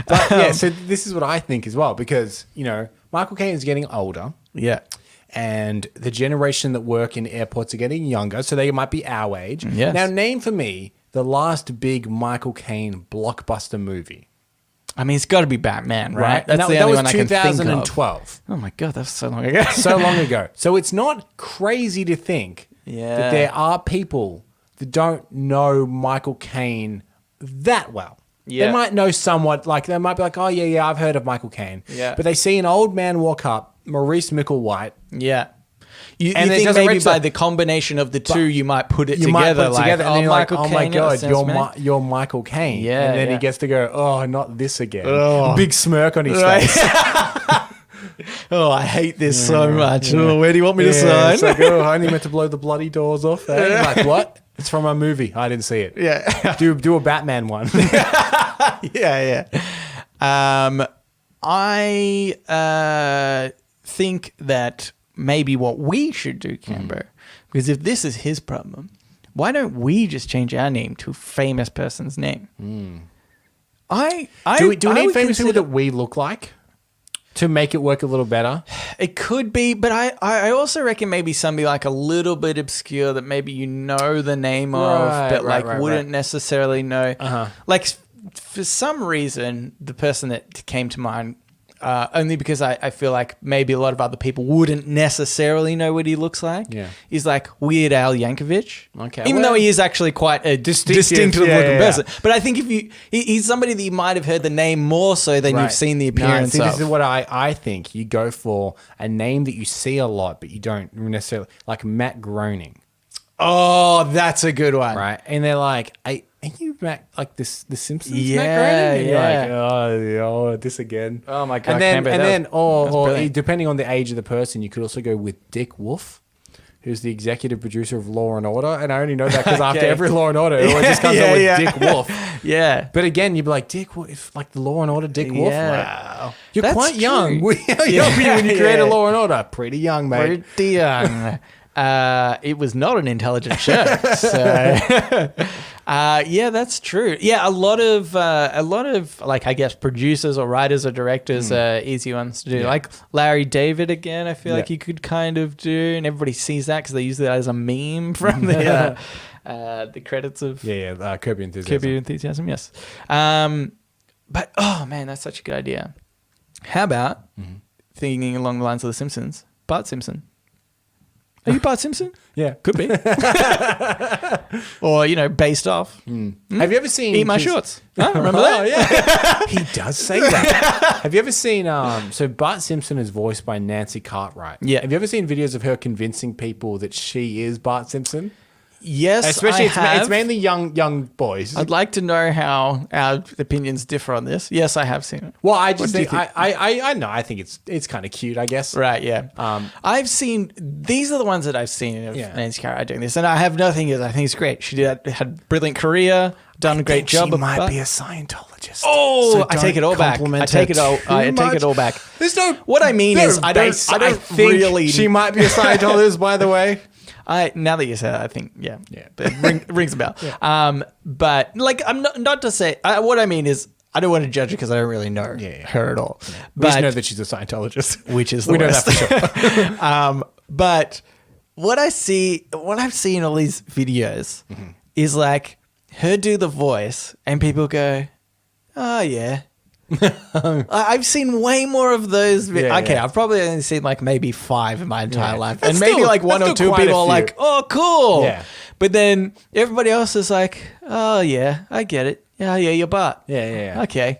But so this is what I think as well, because, Michael Caine is getting older. Yeah. And the generation that work in airports are getting younger, so they might be our age. Yes. Now, name for me the last big Michael Caine blockbuster movie. I mean, it's got to be Batman, right? Right. That's And the that only was one I can think of. 2012. Oh my God, that's so long ago. So long ago. So it's not crazy to think Yeah. that there are people that don't know Michael Caine that well. Yeah. They might know somewhat, like they might be like, oh yeah, I've heard of Michael Caine. Yeah. But they see an old man walk up, Maurice Micklewhite. Yeah. You And it think doesn't maybe register. by the combination of the two, you might put it You together. might put it like, together, and then you're like, oh my Caine, yeah, God, that sounds familiar. you're Michael Caine. Yeah, And then yeah. he gets to go, oh, not this again. Oh. Big smirk on his Right. face. Oh, I hate this so much. Oh, where do you want me to Yeah, sign? it's like, oh, I only meant to blow the bloody doors off. Eh? You're like, what? It's from a movie. I didn't see it. Yeah. Do a Batman one. Yeah. I think that maybe what we should do, Cambo, because if this is his problem, why don't we just change our name to a famous person's name? Do we need famous people that we look like to make it work a little better? It could be, but I also reckon maybe somebody like a little bit obscure that maybe you know the name of, but wouldn't necessarily know. Like for some reason, the person that came to mind, only because I feel like maybe a lot of other people wouldn't necessarily know what he looks like. Yeah. Is like Weird Al Yankovic. Okay, Even well, though he is actually quite a distinctive looking person. But I think if he's somebody that you might have heard the name more so than you've seen the appearance See, of. this is what I think. You go for a name that you see a lot, but you don't necessarily, like Matt Groening. Oh, that's a good one. Right. And they're like, are you Matt, like the Simpsons Yeah, Matt Groening? And yeah. you're like, oh, this again. Oh my God, And then, can't believe and that then was- or brilliant. depending on the age of the person, you could also go with Dick Wolf, who's the executive producer of Law and Order. And I only know that because after Okay. every Law and Order, it always just comes up with Dick Wolf. Yeah. But again, you'd be like, Dick Wolf, if like the Law and Order Dick Wolf. Yeah. Like, you're That's quite young. true. How young were you when you created Yeah. Law and Order? Pretty young, mate. Pretty young. It was not an intelligent show. So, yeah, that's true. Yeah, a lot of like, I guess, producers or writers or directors are easy ones to do. Yeah. Like Larry David again, I feel like Yeah. you could kind of do, and everybody sees that because they use that as a meme from the credits of Yeah, Curb Your Enthusiasm. Curb Your Enthusiasm, yes. But, oh, man, that's such a good idea. How about thinking along the lines of The Simpsons, Bart Simpson? Are you Bart Simpson? Yeah. Could be. Or, based off. Have you ever seen Eat my his- shorts. Oh, remember that? Oh, yeah. He does say that. Have you ever seen so Bart Simpson is voiced by Nancy Cartwright. Yeah. Have you ever seen videos of her convincing people that she is Bart Simpson? Yes, Especially I it's have. mainly young boys. I'd like to know how our opinions differ on this. Yes, I have seen it. Well, I just do you think I know. I think it's kind of cute, I guess. Right, yeah. I've seen, these are the ones that I've seen of Yeah. Nancy Cartwright doing this, and I have nothing against. I think it's great. She had a brilliant career, done a great job. She might but- be a Scientologist. Oh, So I take it all back. compliment I take her it all. too I take much. it all back. There's no. What I mean is, I don't think really. she might be a Scientologist. By the way. Now that you say that, I think, yeah. Yeah. It rings a bell. But like, I'm not to say, what I mean is, I don't want to judge her because I don't really know her at all. We just But know that she's a Scientologist. which is the we worst. know that for sure. But what I've seen in all these videos is like her do the voice and people go, oh yeah. I've seen way more of those. Yeah, okay, yeah. I've probably only seen like maybe 5 in my entire life. That's And maybe still- like 1 that's or still 2 quite a people are few. like, oh, cool. Yeah. But then everybody else is like, oh yeah, I get it. Yeah, you're Bart. Yeah. Okay.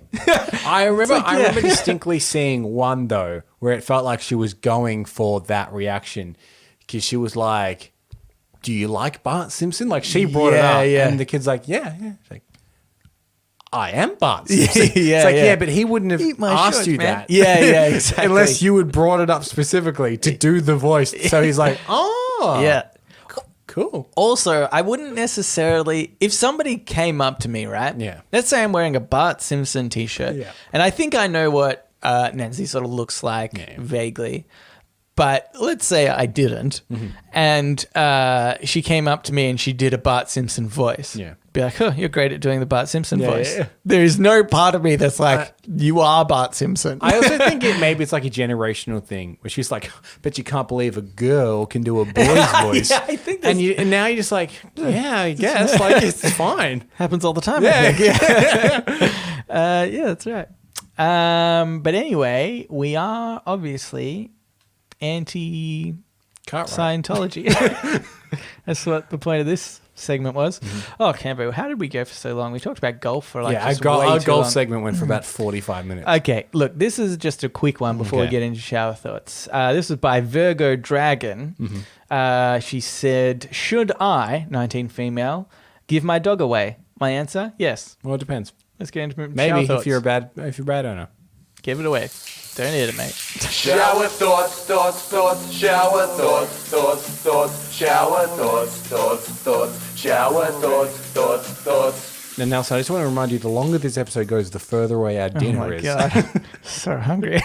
I remember like, I yeah. remember distinctly seeing one though where it felt like she was going for that reaction because she was like, "Do you like Bart Simpson?" Like she brought it Yeah, up, yeah. and the kid's like, "Yeah." She's like, I am Bart Simpson. Yeah, it's like, yeah. yeah, but he wouldn't have Eat my asked shorts, you man. that. Yeah, exactly. Unless you had brought it up specifically to do the voice. So he's like, oh, Yeah. cool. Also, I wouldn't necessarily, if somebody came up to me, right? Yeah. Let's say I'm wearing a Bart Simpson t-shirt. Yeah. And I think I know what Nancy sort of looks like Yeah. vaguely. But let's say I didn't. Mm-hmm. And she came up to me and she did a Bart Simpson voice. Yeah. Be like, oh, you're great at doing the Bart Simpson Yeah, voice. yeah. There is no part of me that's like, you are Bart Simpson. I also think maybe it's like a generational thing where she's like, but you can't believe a girl can do a boy's voice. Yeah, I think and now you're just like, yeah, I guess. Like, it's fine. happens all the time. Yeah. I think. Yeah, that's right. But anyway, we are obviously anti Scientology. That's what the point of this segment was. Oh, Cambo, how did we go for so long? We talked about golf for like our golf segment went for about 45 minutes. Okay, look, this is just a quick one before we get into shower thoughts. This was by Virgo Dragon. She said, should I, 19 female, give my dog away? My answer, yes. Well, it depends. Let's get into maybe shower if you're a bad owner. Give it away. Don't hit it, mate. Shower thoughts, shower thoughts, shower thoughts, shower thoughts. Now, Nelson, I just want to remind you, the longer this episode goes, the further away our dinner is. God. So hungry.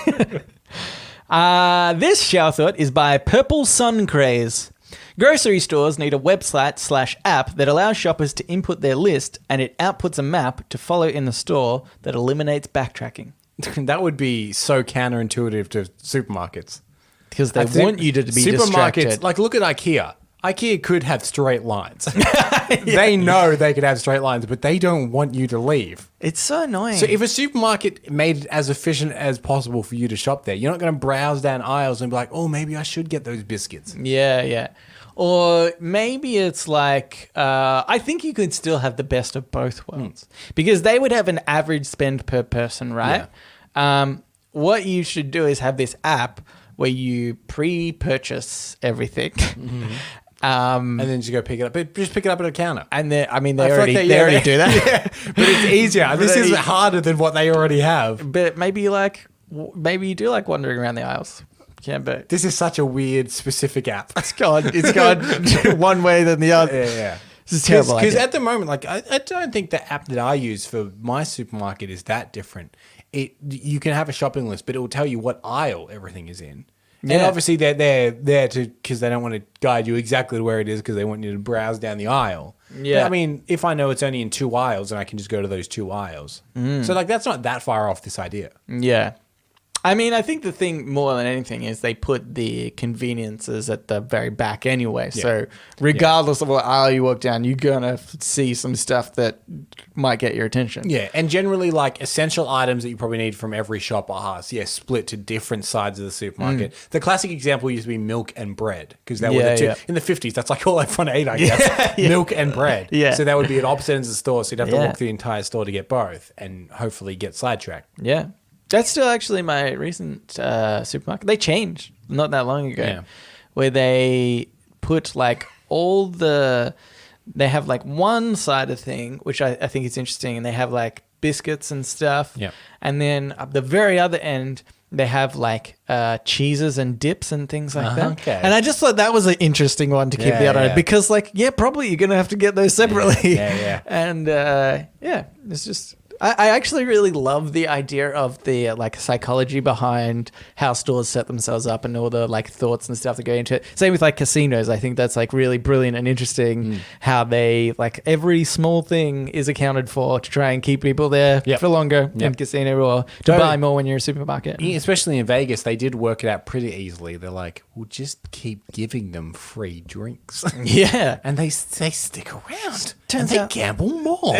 This shower thought is by Purple Sun Craze. Grocery stores need a website/app that allows shoppers to input their list, and it outputs a map to follow in the store that eliminates backtracking. That would be so counterintuitive to supermarkets. Because they want you to be distracted. Like, look at IKEA. IKEA could have straight lines. They know they could have straight lines, but they don't want you to leave. It's so annoying. So if a supermarket made it as efficient as possible for you to shop there, you're not going to browse down aisles and be like, oh, maybe I should get those biscuits. Yeah. Or maybe it's like, I think you could still have the best of both worlds. Because they would have an average spend per person, right? Yeah. What you should do is have this app where you pre-purchase everything. And then just go pick it up. But just pick it up at a counter. And they already do that. Yeah, but it's easier. This is harder than what they already have. But maybe you do like wandering around the aisles. Yeah, but this is such a weird, specific app. It's gone one way than the other. Yeah. This is terrible. Because at the moment, like I don't think the app that I use for my supermarket is that different. You can have a shopping list, but it will tell you what aisle everything is in. Yeah. And obviously they're there because they don't want to guide you exactly to where it is because they want you to browse down the aisle. Yeah. But, I mean, if I know it's only in 2 aisles, then I can just go to those 2 aisles. So like that's not that far off this idea. Yeah. I mean, I think the thing more than anything is they put the conveniences at the very back anyway. Yeah. So regardless of what aisle you walk down, you're going to see some stuff that might get your attention. Yeah, and generally like essential items that you probably need from every shop are split to different sides of the supermarket. The classic example used to be milk and bread because that were the two. In the 50s, that's like all everyone ate, I guess. Milk and bread. Yeah. So that would be at opposite ends of the store. So you'd have to walk the entire store to get both and hopefully get sidetracked. Yeah. That's still actually my recent supermarket. They changed not that long ago, where they put like they have like one side of thing, which I think is interesting, and they have like biscuits and stuff. Yeah. And then at the very other end, they have like cheeses and dips and things like that. Okay. And I just thought that was an interesting one to keep the other end because like, probably you're going to have to get those separately. Yeah. And it's just... I actually really love the idea of the like psychology behind how stores set themselves up and all the like thoughts and stuff that go into it. Same with like casinos. I think that's like really brilliant and interesting how they like every small thing is accounted for to try and keep people there for longer in casino or to buy more when you're a supermarket. Yeah, especially in Vegas, they did work it out pretty easily. They're like, we'll just keep giving them free drinks. Yeah. And they stick around. Turns out they gamble more.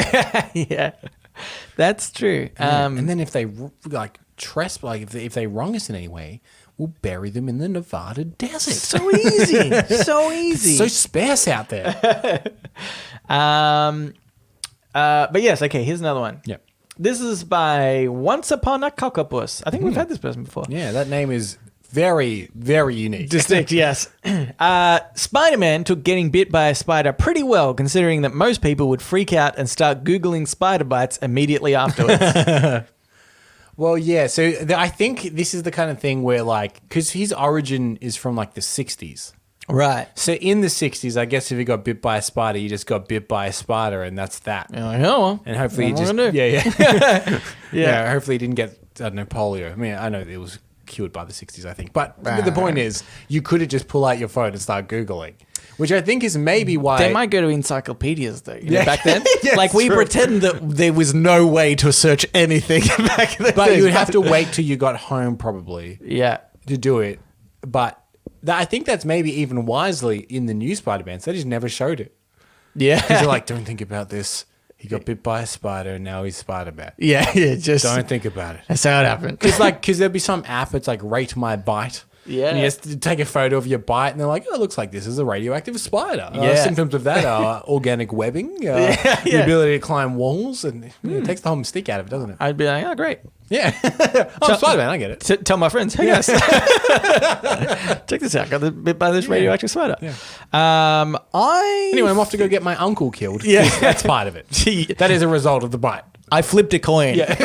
Yeah. That's true. And then if they like if they wrong us in any way, we'll bury them in the Nevada desert. So easy. So easy. It's so sparse out there. But yes, okay, here's another one. Yep. This is by Once Upon a Cockapus. I think we've had this person before. Yeah, that name is very, very unique. Distinct, yes. Spider-Man took getting bit by a spider pretty well, considering that most people would freak out and start Googling spider bites immediately afterwards. Well, yeah. So I think this is the kind of thing where, like, because his origin is from like the 60s. Right. So in the 60s, I guess if you got bit by a spider, you just got bit by a spider, and that's that. You're like, oh, and hopefully you just hopefully he didn't get polio. I mean, I know it was cured by the 60s, I think. But the point is, you could have just pull out your phone and start Googling, which I think is maybe why... They might go to encyclopedias, though, back then. Like, we pretend that there was no way to search anything back then. But you would have to wait till you got home, probably, to do it. But I think that's maybe even wisely in the new Spider-Man. They just never showed it. Yeah. Because they're like, don't think about this. He got bit by a spider and now he's Spider-Man. Yeah, just Don't think about it. that's how it happened. Because there'd be some app, it's like rate my bite. Yeah. And you have to take a photo of your bite and they're like, oh, it looks like this is a radioactive spider. Yeah. Symptoms of that are organic webbing, the ability to climb walls, and it takes the whole mystique out of it, doesn't it? I'd be like, oh, great. Yeah. I'm Spider-Man, I get it. Tell my friends, hey guys, check this out. Got bit by this radioactive spider. Yeah. Anyway, I'm off to go get my uncle killed. Yeah. That's part of it. That is a result of the bite. I flipped a coin. Yeah.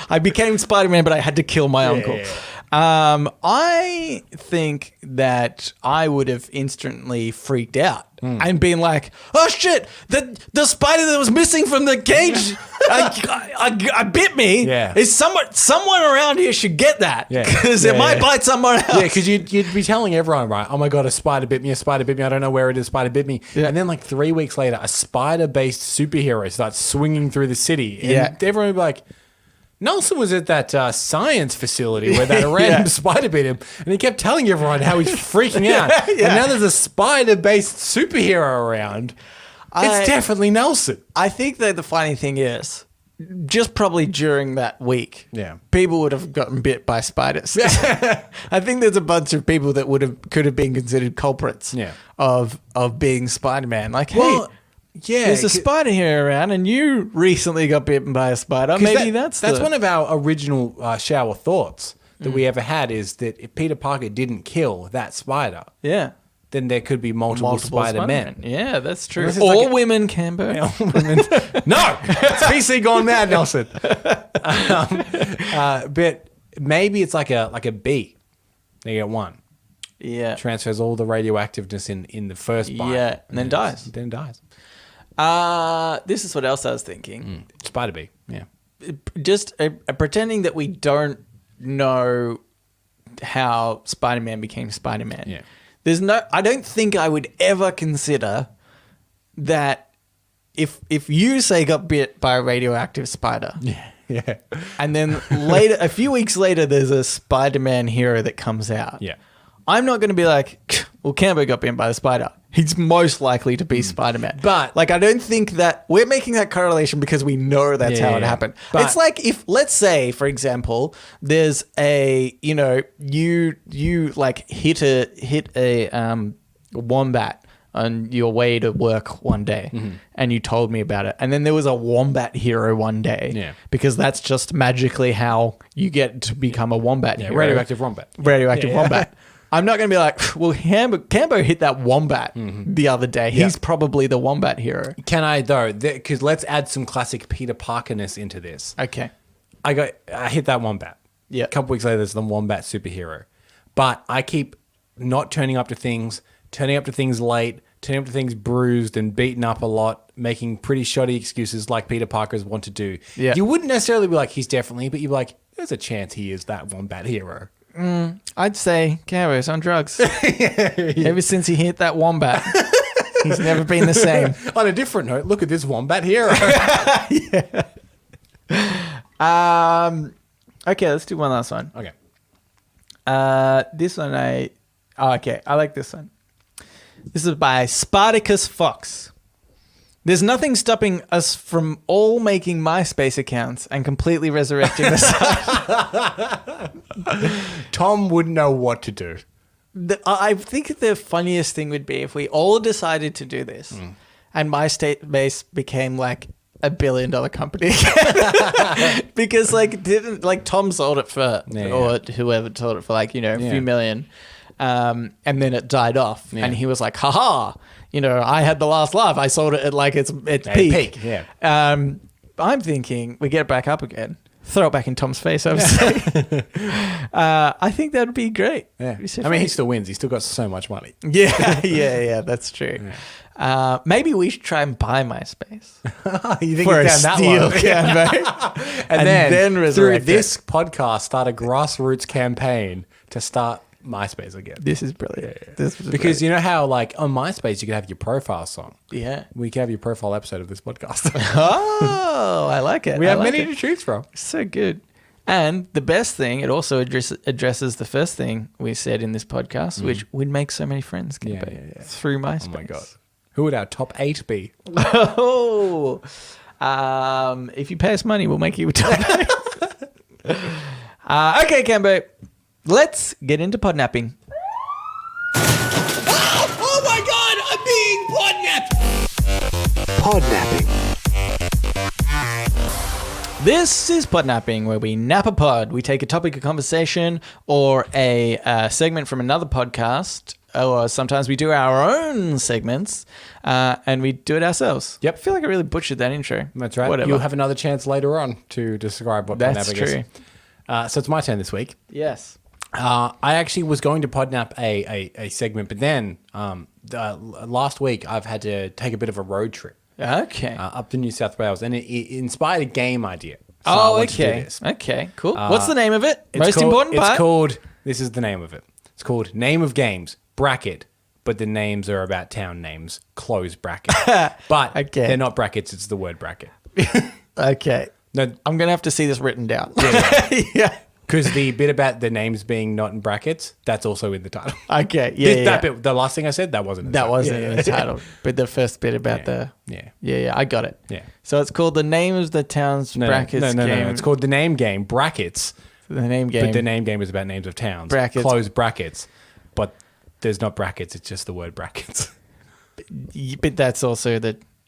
I became Spider-Man, but I had to kill my uncle. Yeah. I think that I would have instantly freaked out and been like, "Oh shit! The spider that was missing from the cage, I bit me. Yeah. Is someone around here should get that because it might bite someone else." Yeah, because you'd be telling everyone, right? Oh my God, a spider bit me. I don't know where it is. Spider bit me. Yeah. And then like 3 weeks later, a spider-based superhero starts swinging through the city. And everyone would be like, Nelson was at that science facility where that random spider bit him, and he kept telling everyone how he's freaking out. And now there's a spider-based superhero around. It's definitely Nelson. I think that the funny thing is, just probably during that week, people would have gotten bit by spiders. I think there's a bunch of people that could have been considered culprits of being Spider-Man. Like, hey. Yeah, there's a spider here around, and you recently got bitten by a spider. Maybe that's one of our original shower thoughts that we ever had, is that if Peter Parker didn't kill that spider, then there could be multiple Spider-Men. Yeah, that's true. Or women, Cambo. No, it's PC gone mad, Nelson. But maybe it's like a bee. They get one. Yeah, transfers all the radioactiveness in the first bite. Yeah, and then dies. Then dies. This is what else I was thinking. Spider bee. Yeah. Just pretending that we don't know how Spider-Man became Spider-Man. Yeah. I don't think I would ever consider that if you say got bit by a radioactive spider. Yeah. And then later, a few weeks later, there's a Spider-Man hero that comes out. Yeah. I'm not going to be like, well, Cambo got bitten by the spider. He's most likely to be Spider-Man. But like, I don't think that we're making that correlation because we know that's how it happened. But it's like if, let's say, for example, there's a, you like hit a wombat on your way to work one day and you told me about it. And then there was a wombat hero one day. Yeah. Because that's just magically how you get to become a wombat hero. Radioactive wombat. Radioactive wombat. I'm not going to be like, well, Cambo hit that wombat the other day. He's probably the wombat hero. Can I, though? Because let's add some classic Peter Parker-ness into this. Okay. I hit that wombat. Yeah. A couple weeks later, there's the wombat superhero. But I keep not turning up to things late, turning up to things bruised and beaten up a lot, making pretty shoddy excuses like Peter Parker's want to do. Yeah. You wouldn't necessarily be like, he's definitely, but you'd be like, there's a chance he is that wombat hero. I'd say Cambo's on drugs. Ever since he hit that wombat, he's never been the same. On a different note, look at this wombat hero. Okay, let's do one last one. Okay. This one I like this one. This is by Spartacus Fox. There's nothing stopping us from all making MySpace accounts and completely resurrecting the site. Tom wouldn't know what to do. I think the funniest thing would be if we all decided to do this and MySpace became like $1 billion company. Because Tom sold it for, or whoever sold it for a few million. And then it died off and he was like, haha, I had the last laugh. I sold it at like its peak. Yeah. I'm thinking we get it back up again, throw it back in Tom's face, obviously. I think that'd be great. Yeah. Be so I mean, funny. he still wins. He's still got so much money. Yeah, that's true. Yeah. Maybe we should try and buy MySpace. You think for it's a down steal that low? Cambo. and then through resurrect this podcast, start a grassroots campaign to start MySpace again. This is brilliant. This was Because great. you know how like on MySpace you could have your profile song. Yeah. We could have your profile episode of this podcast. Oh, I like it. We have I like many it. to choose from. So good. And the best thing, it also addresses the first thing we said in this podcast, which would make so many friends Yeah. through MySpace. Oh my God. Who would our top 8 be? Oh, if you pay us money, we'll make you a top 8. Okay, Cambo, let's get into podnapping. Oh my God, I'm being podnapped! Podnapping. This is Podnapping, where we nap a pod. We take a topic of conversation or a segment from another podcast, or sometimes we do our own segments, and we do it ourselves. Yep. I feel like I really butchered that intro. That's right. Whatever. You'll have another chance later on to describe what That's podnapping true. is. So it's my turn this week. Yes. I actually was going to podnap a segment, but then last week I've had to take a bit of a road trip Okay. up to New South Wales, and it inspired a game idea. So I Oh, want to do okay. this. Okay, cool. What's the name of it? It's Most called- important part? It's called, this is the name of it. It's called Name of Games, bracket, but the names are about town names, close bracket. But Okay. they're not brackets, it's the word bracket. Okay. No, I'm going to have to see this written down. yeah. Because the bit about the names being not in brackets, that's also in the title. Okay. Yeah, That bit, the last thing I said, that wasn't in the That title. wasn't Yeah, in the title. But the first bit about Yeah. Yeah, I got it. Yeah. So it's called the name of the town's brackets no. game. It's called the name game, brackets. the name game. But the name game is about names of towns. Brackets. Close brackets. But there's not brackets, it's just the word brackets. But that's also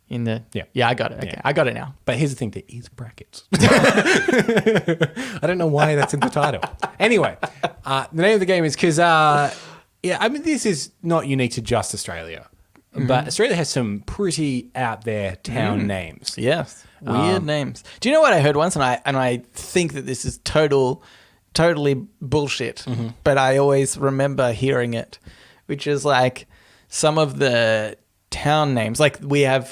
Yeah. Yeah, I got it. Okay, Yeah. I got it now. But here's the thing, there is brackets. I don't know why that's in the title. Anyway, the name of the game is because, I mean, this is not unique to just Australia. But Australia has some pretty out there town names. Yes. Weird names. Do you know what I heard once? And I think that this is totally bullshit. But I always remember hearing it, which is like some of the town names. Like we have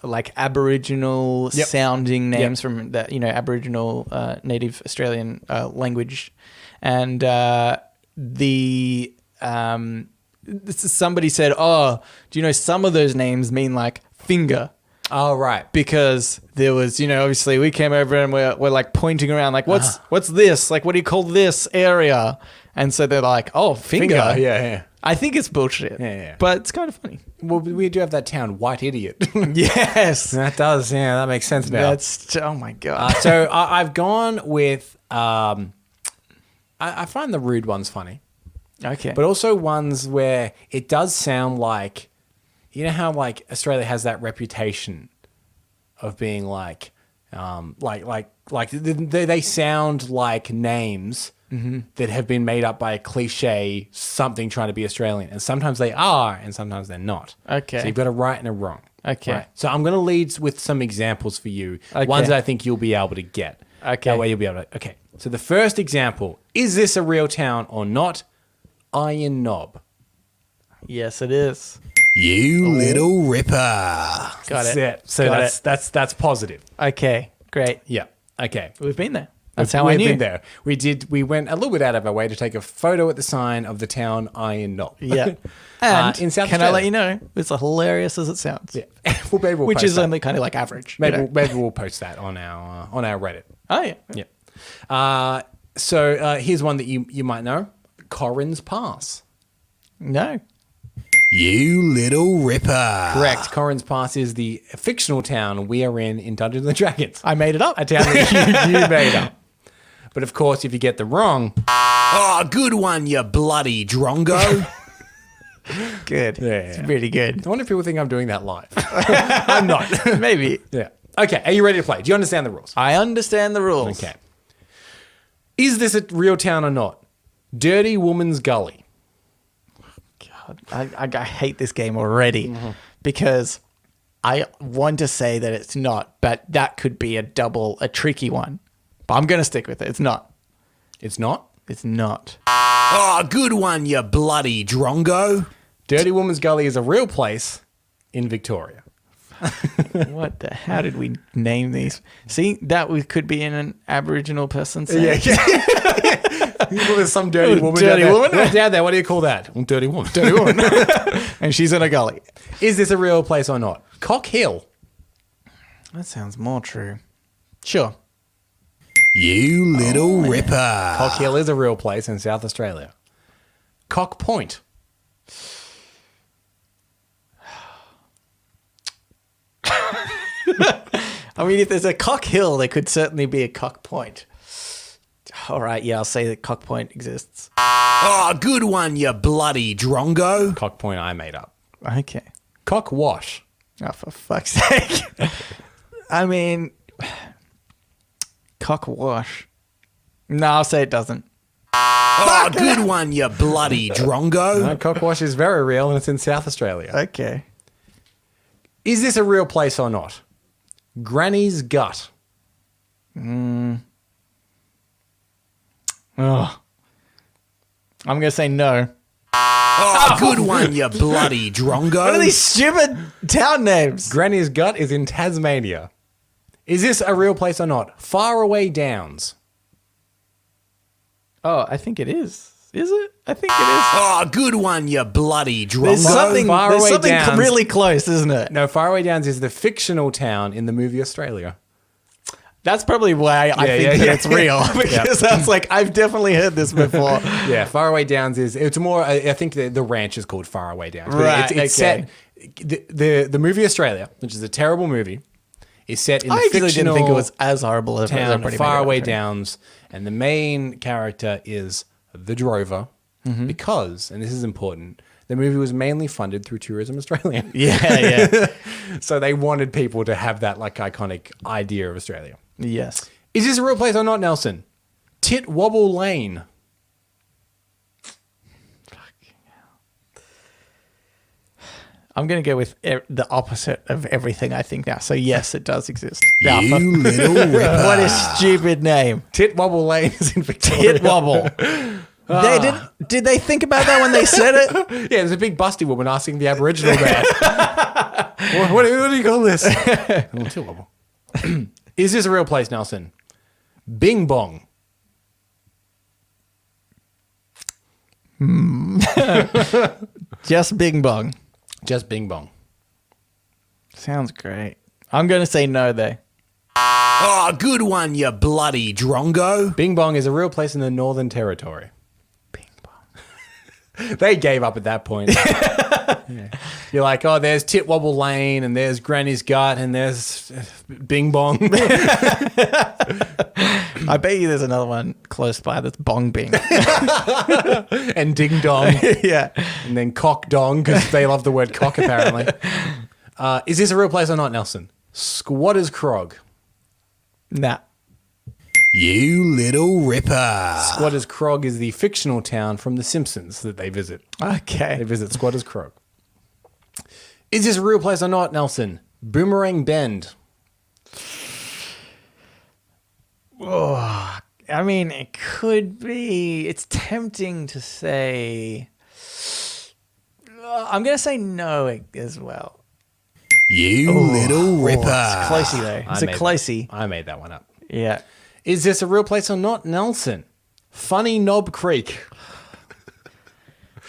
like Aboriginal sounding names from that, Aboriginal native Australian language. And somebody said, "Oh, do you know some of those names mean like finger?" Oh, right. Because there was, obviously we came over and we're like pointing around, like, what's this? Like, what do you call this area? And so they're like, oh, finger. Yeah. I think it's bullshit. Yeah. But it's kind of funny. Well, we do have that town, White Idiot. Yes. That does, that makes sense now. Oh my God. So I've gone with, I find the rude ones funny, Okay. but also ones where it does sound like, you know how like Australia has that reputation of being like they sound like names that have been made up by a cliche, something trying to be Australian. And sometimes they are, and sometimes they're not. Okay. So you've got a right and a wrong. Okay. Right. So I'm going to lead with some examples for you, Okay. ones that I think you'll be able to get. Okay. That way you'll be able to. Okay. So the first example, is this a real town or not? Iron Knob. Yes, it is. You little ripper. Got That's it. So Got that's positive. Okay. Great. Yeah. Okay. We've been there. That's how I We've knew. been there. We went a little bit out of our way to take a photo at the sign of the town Iron Knob. Yeah. And in South can I let Australia. you know, it's as hilarious as it sounds. Yeah. Well, maybe we'll Which post is that. only kind of like average. Maybe we'll post that on our Reddit. Oh, yeah. Yeah. So here's one that you might know. Corrins Pass. No. You little ripper. Correct. Corrins Pass is the fictional town we are in Dungeons and Dragons. I made it up. A town that you made up. But of course, if you get the wrong, oh, good one, you bloody drongo. Good. Yeah. It's really good. I wonder if people think I'm doing that live. I'm not. Maybe. Yeah. Okay, are you ready to play? Do you understand the rules? I understand the rules. Okay. Is this a real town or not? Dirty Woman's Gully. God, I hate this game already because I want to say that it's not, but that could be a tricky one. But I'm going to stick with it. It's not. It's not? It's not. Oh, good one, you bloody drongo. Dirty Woman's Gully is a real place in Victoria. What the? How did we name these? See, could be in an Aboriginal person saying. Well, there's some dirty woman. Dirty down there. woman? Down there. What do you call that? Well, dirty woman. Dirty woman. And she's in a gully. Is this a real place or not? Cock Hill. That sounds more true. Sure. You little ripper. Cock Hill is a real place in South Australia. Cock Point. I mean, if there's a Cock Hill, there could certainly be a Cock Point. All right, yeah, I'll say that Cock Point exists. Oh, good one, you bloody drongo. Cock Point I made up. Okay. Cock Wash. Oh, for fuck's sake. I mean, Cock Wash. No, I'll say it doesn't. Oh, good one, you bloody drongo. No, Cock Wash is very real and it's in South Australia. Okay. Is this a real place or not? Granny's Gut. Oh. I'm going to say no. Oh, good one, you bloody drongo. What are these stupid town names? Granny's Gut is in Tasmania. Is this a real place or not? Faraway Downs. Oh, I think it is. Is it? I think it is. Oh, good one, you bloody drongo. There's something Faraway Downs. really close, isn't it? No, Faraway Downs is the fictional town in the movie Australia. That's probably why I think that it's real. Because I was like, I've definitely heard this before. Yeah, Faraway Downs it's more. I think the ranch is called Faraway Downs. But Right, It's set. The movie Australia, which is a terrible movie, is set in the I actually fictional didn't think it was as horrible as town everybody made it Faraway out to. Downs, and the main character is the drover because, and this is important, the movie was mainly funded through Tourism Australia. Yeah. So they wanted people to have that like iconic idea of Australia. Yes. Is this a real place or not, Nelson? Tit Wobble Lane. I'm going to go with the opposite of everything I think now. So yes, it does exist. You little ripper. What a stupid name. Tit Wobble Lane is in Victoria. Tit Wobble. Did they think about that when they said it? Yeah, there's a big busty woman asking the Aboriginal man. what do you call this? Oh, Tit Wobble. Is this a real place, Nelson? Bing Bong. Just Bing Bong. Just Bing Bong. Sounds great. I'm going to say no, though. Oh, good one, you bloody drongo. Bing Bong is a real place in the Northern Territory. Bing Bong. They gave up at that point. Yeah. You're like, oh, there's Tit Wobble Lane, and there's Granny's Gut, and there's Bing Bong. I bet you there's another one close by that's Bong Bing. And Ding Dong. Yeah. And then Cock Dong, because they love the word cock, apparently. Is this a real place or not, Nelson? Squatter's Crog. Nah. You little ripper. Squatter's Crog is the fictional town from The Simpsons that they visit. They Okay. visit Squatter's Crog. Is this a real place or not, Nelson? Boomerang Bend. Oh, I mean, it could be. It's tempting to say. I'm going to say no as well. You little ripper. It's closey, though. It's a closey. I made that one up. Yeah. Is this a real place or not, Nelson? Funny Knob Creek.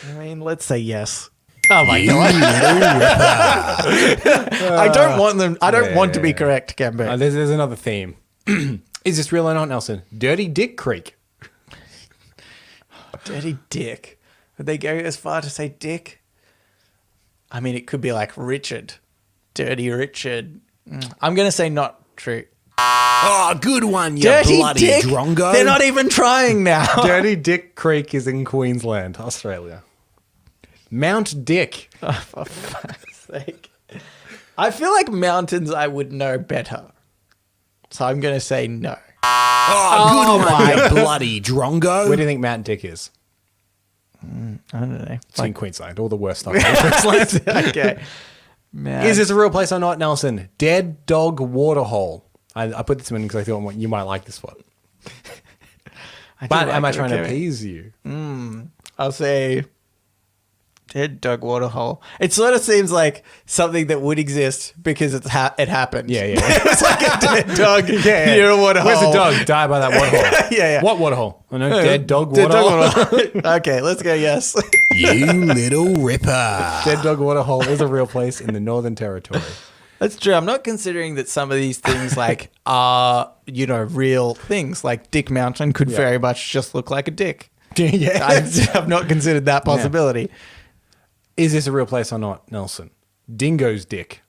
I mean, let's say yes. Oh my You god! little ripper. I don't want them. I don't want to be correct, Cambo. There's another theme. Is this real or not, Nelson? Dirty Dick Creek. Dirty Dick. Would they go as far to say Dick? I mean, it could be like Richard. Dirty Richard. I'm going to say not true. Oh, good one, you Dirty bloody Dick? drongo. They're not even trying now. Dirty Dick Creek is in Queensland, Australia. Mount Dick. Oh, for fuck's sake. I feel like mountains I would know better. So I'm going to say no. Oh, good one, you bloody drongo. Where do you think Mount Dick is? I don't know. It's in Queensland. All the worst stuff. In Queensland. Okay. Man. Is this a real place or not, Nelson? Dead Dog Waterhole. I put this in because I thought you might like this one. But am I trying to appease you? I'll say Dead Dog Waterhole. It sort of seems like something that would exist because it happened. Yeah. It's like a dead dog Yeah. near a waterhole. Where's the dog? Die by that waterhole. Yeah. What waterhole? I know. Dead Dog Dead Waterhole. Dog Waterhole. Okay, let's go yes. You little ripper. Dead Dog Waterhole is a real place in the Northern Territory. That's true. I'm not considering that some of these things like are, real things. Like Dick Mountain could very much just look like a dick. Yeah. I've not considered that possibility. Is this a real place or not, Nelson? Dingo's Dick.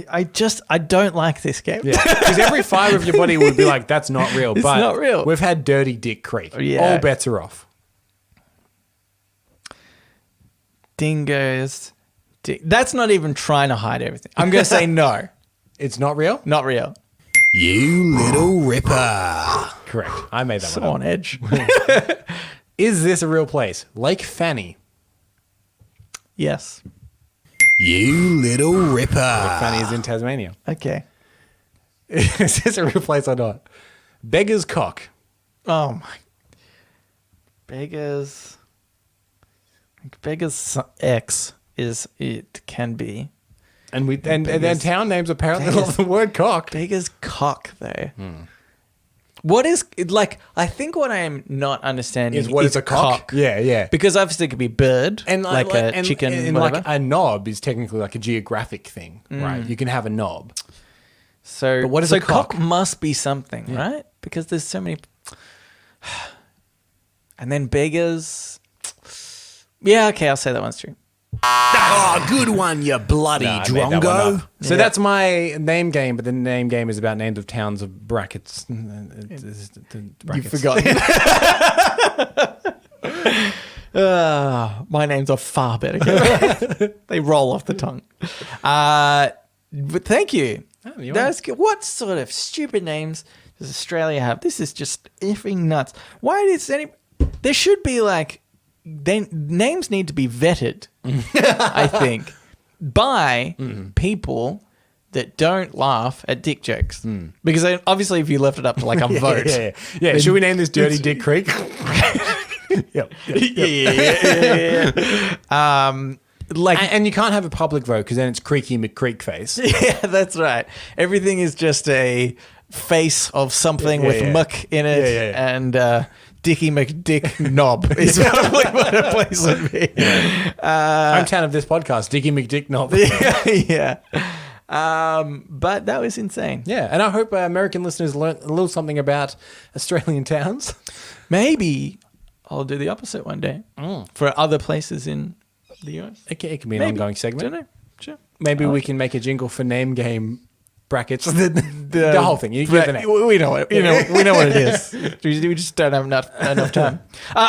I don't like this game. Yeah, because every fibre of your body would be like, that's not real. It's but not real. We've had Dirty Dick Creek. Yeah. All bets are off. Dingoes. That's not even trying to hide everything. I'm going to say no. It's not real? Not real. You little ripper. Correct. I made that So one up. on edge. Is this a real place? Lake Fanny. Yes. You little ripper. Lake Fanny is in Tasmania. Okay. Is this a real place or not? Beggar's Cock. Oh my. Beggars X is it can be. And their town names apparently love the word cock. Beggars Cock though. What is like? I think what I am not understanding Is what is a cock? Yeah, yeah. Because obviously it could be bird, And like a chicken, and whatever. like a knob is technically like a geographic thing, right? You can have a knob. So But what is so a cock? must be something, right? Because there's so many. And then beggars. Yeah, okay, I'll say that one's true. Oh, good one, you bloody I made that one drongo. up. So that's my name game, but the name game is about names of towns of brackets. You've forgotten. My names are far better. They roll off the tongue. But thank you. you're That's good. What sort of stupid names does Australia have? This is just effing nuts. Why is any? There should be like, names need to be vetted. I think by people that don't laugh at dick jokes. Because obviously, if you left it up to like a vote, Yeah. Should we name this Dirty Dick Creek? Yep. Like, And you can't have a public vote because then it's Creaky McCreek face. yeah, that's right. Everything is just a face of something with muck in it and Dickie McDick Knob is probably what a place would be. Hometown of this podcast, Dickie McDick Knob. Yeah. But that was insane. Yeah, and I hope American listeners learned a little something about Australian towns. Maybe I'll do the opposite one day for other places in the US. It can be an ongoing segment. Don't know. Sure. Maybe we can make a jingle for name game brackets. The whole thing. You get the name. We know it. We know what it is. We just don't have enough time.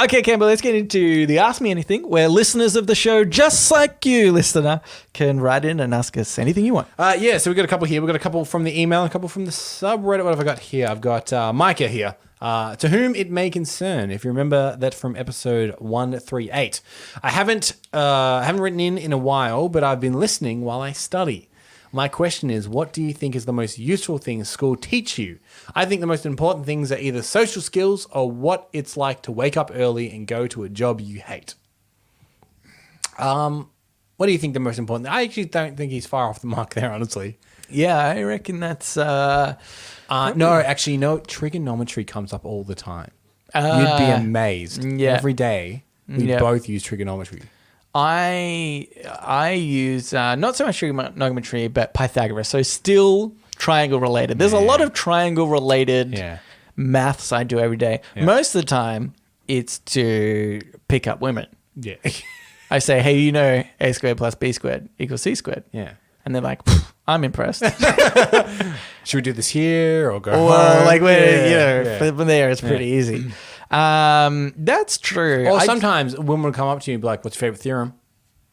Okay, Campbell, let's get into the Ask Me Anything, where listeners of the show, just like you, listener, can write in and ask us anything you want. So we've got a couple here. We've got a couple from the email, a couple from the subreddit. What have I got here? I've got Micah here. To whom it may concern, if you remember that from episode 138. I haven't written in a while, but I've been listening while I study. My question is, what do you think is the most useful thing school teach you? I think the most important things are either social skills or what it's like to wake up early and go to a job you hate. What do you think the most important? I actually don't think he's far off the mark there, honestly. Yeah, I reckon that's... No, actually, trigonometry comes up all the time. You'd be amazed. Yeah. Every day, we both use trigonometry. I use not so much trigonometry, but Pythagoras. So still triangle related. There's a lot of triangle related maths I do every day. Yeah. Most of the time, it's to pick up women. Yeah. I say, hey, you know, a squared plus b squared equals c squared. Yeah. And they're like, I'm impressed. Should we do this here or go Well, home? like, from there, it's pretty easy. That's true. Or sometimes a woman will come up to you and be like, what's your favorite theorem?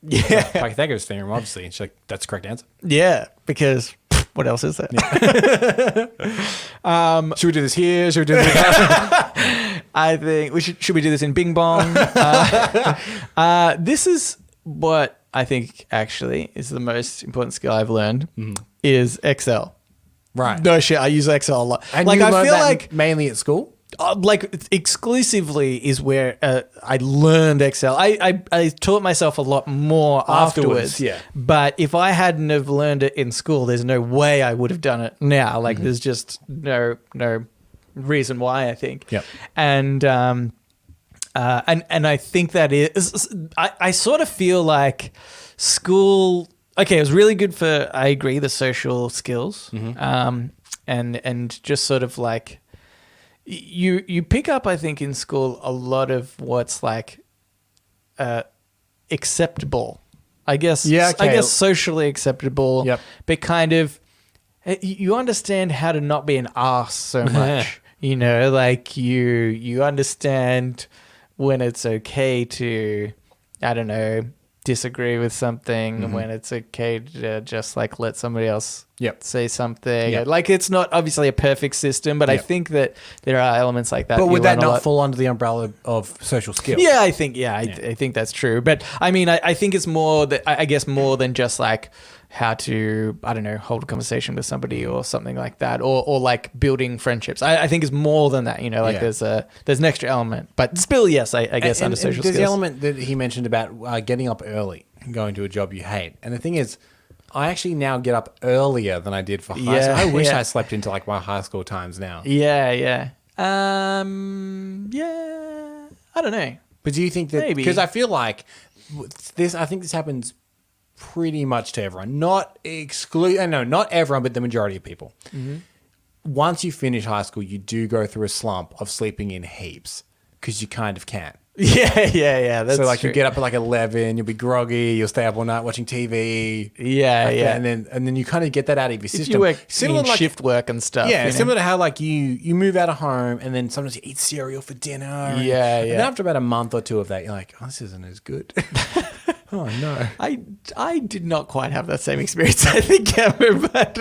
Yeah. Pythagoras theorem, obviously. And she's like, that's the correct answer. Yeah, because what else is there? Should we do this here? Should we do this here? I think we should we do this in Bing Bong? This is what I think actually is the most important skill I've learned is Excel. Right. No shit, I use Excel a lot. And like you I learned feel that like mainly at school? like exclusively is where I learned Excel. I taught myself a lot more afterwards. Yeah. But if I hadn't have learned it in school, there's no way I would have done it now. Like there's just no reason why, I think. Yep. And I think that is I sort of feel like school. Okay, it was really good for, I agree, the social skills. And just sort of like you pick up, I think, in school a lot of what's like acceptable I guess. Yeah, okay. I guess socially acceptable. Yep. But kind of, you understand how to not be an arse so much. Like you understand when it's okay to, I don't know, disagree with something, when it's okay to just like let somebody else say something. Yep. Like it's not obviously a perfect system, but I think that there are elements like that. But you would that learn a not lot. fall under the umbrella of social skills? Yeah, I think I think that's true. But I mean, I think it's more that I guess more than just like how to, I don't know, hold a conversation with somebody or something like that, or like building friendships. I think it's more than that. There's an extra element, but still, yes, I guess under social there's skills. the element that he mentioned about getting up early and going to a job you hate. And the thing is, I actually now get up earlier than I did for high school. I wish I slept into like my high school times now. Yeah. I don't know. But do you think that, Maybe. because I feel like I think this happens pretty much to everyone. Not everyone, but the majority of people. Mm-hmm. Once you finish high school, you do go through a slump of sleeping in heaps because you kind of can't. Yeah. That's so like true. you get up at like 11, you'll be groggy, you'll stay up all night watching TV. Yeah. And then you kind of get that out of your system. If you work similar in like shift work and stuff. Yeah, similar to how like you move out of home and then sometimes you eat cereal for dinner. And then after about a month or two of that, you're like, oh, this isn't as good. Oh no! I did not quite have that same experience. I think, Cameron, but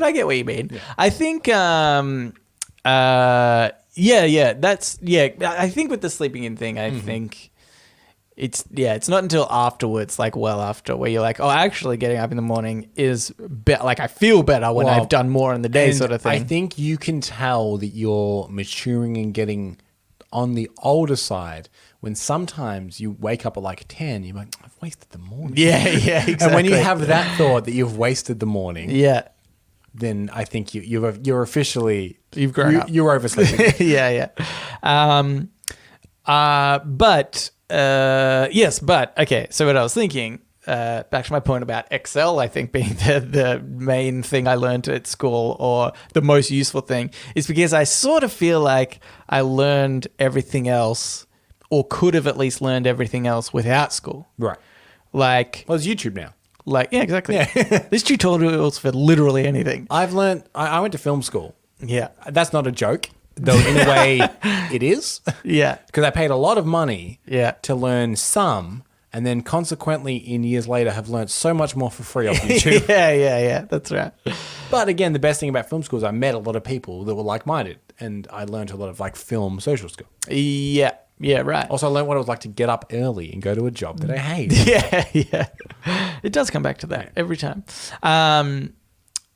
I get what you mean. Yeah. I think, I think with the sleeping in thing, I think it's not until afterwards, like well after, where you're like, oh, actually getting up in the morning is better. Like I feel better when I've done more in the day, sort of thing. I think you can tell that you're maturing and getting on the older side when sometimes you wake up at like 10, you're like, I've wasted the morning. Yeah, exactly. And when you have that thought that you've wasted the morning, then I think you're officially... You've grown up. You're oversleeping. Yeah. Okay, so what I was thinking, back to my point about Excel, I think being the main thing I learned at school or the most useful thing, is because I sort of feel like I learned everything else, or could have at least learned everything else without school. Right. Like... Well, it's YouTube now. Like, yeah, exactly. Yeah. There's tutorials for literally anything. I've learned... I went to film school. Yeah. That's not a joke, though in a way it is. Yeah. Because I paid a lot of money to learn some, and then consequently in years later have learned so much more for free off YouTube. Yeah. That's right. But again, the best thing about film school is I met a lot of people that were like-minded, and I learned a lot of like film social skill. Yeah, right. Also, I learned what it was like to get up early and go to a job that I hate. Yeah. It does come back to that every time.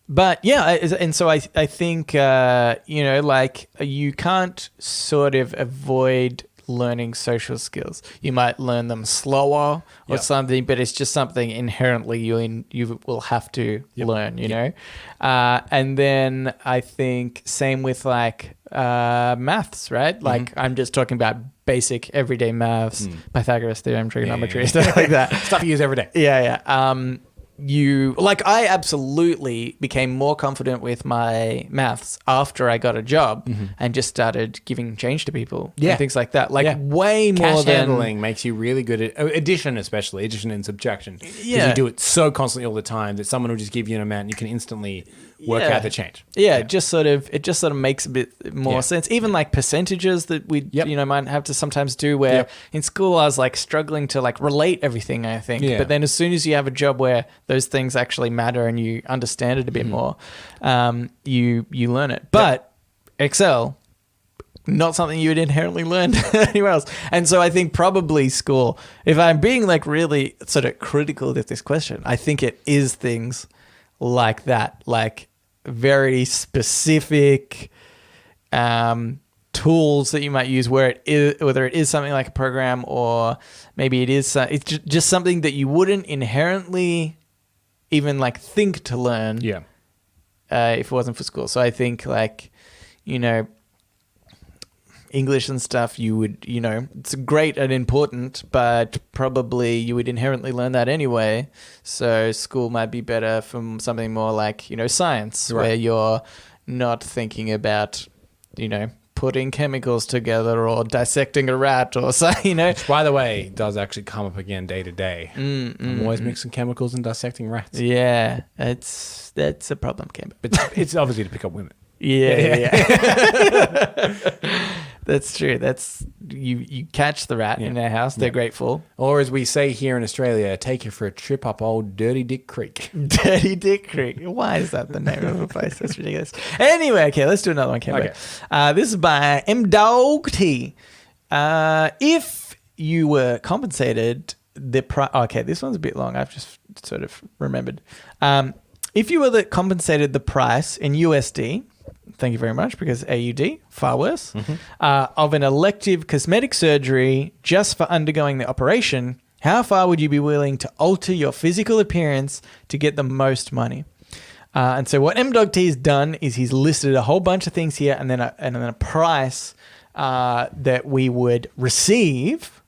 But yeah, and so I think, like you can't sort of avoid learning social skills. You might learn them slower or something, but it's just something inherently you will have to learn, you know? And then I think same with like maths, right? Like I'm just talking about basic everyday maths, Pythagoras theorem, trigonometry, stuff like that. Stuff you use every day. Yeah. I absolutely became more confident with my maths after I got a job and just started giving change to people and things like that. Like way more Cash than handling makes you really good at addition, especially addition and subtraction. Because Yeah. you do it so constantly all the time that someone will just give you an amount and you can instantly work out the change. Yeah, it just sort of makes a bit more sense. Even like percentages that we might have to sometimes do where in school I was like struggling to like relate everything, I think. Yeah. But then as soon as you have a job where those things actually matter and you understand it a bit more, you learn it. But Excel, not something you would inherently learn anywhere else. And so I think probably school, if I'm being like really sort of critical of this question, I think it is things like that, like very specific tools that you might use where it is, whether it is something like a program or maybe it's just something that you wouldn't inherently even like think to learn if it wasn't for school. So I think like, English and stuff, you would, it's great and important, but probably you would inherently learn that anyway. So school might be better for something more like, science, where you're not thinking about, putting chemicals together or dissecting a rat or so, Which, by the way, does actually come up again day to day. I'm always mixing chemicals and dissecting rats. Yeah, that's a problem, Camber. But it's obviously to pick up women. Yeah. That's true. That's you catch the rat in their house. They're grateful. Or as we say here in Australia, take you for a trip up old Dirty Dick Creek. Dirty Dick Creek. Why is that the name of a place? That's ridiculous. Anyway, okay, let's do another one, Camber. Okay. This is by M Dog T. If you were compensated the price. Okay, this one's a bit long. I've just sort of remembered. If you were compensated the price in USD. Thank you very much, because AUD, far worse, of an elective cosmetic surgery just for undergoing the operation, how far would you be willing to alter your physical appearance to get the most money? And so what MDogT has done is he's listed a whole bunch of things here and then a price that we would receive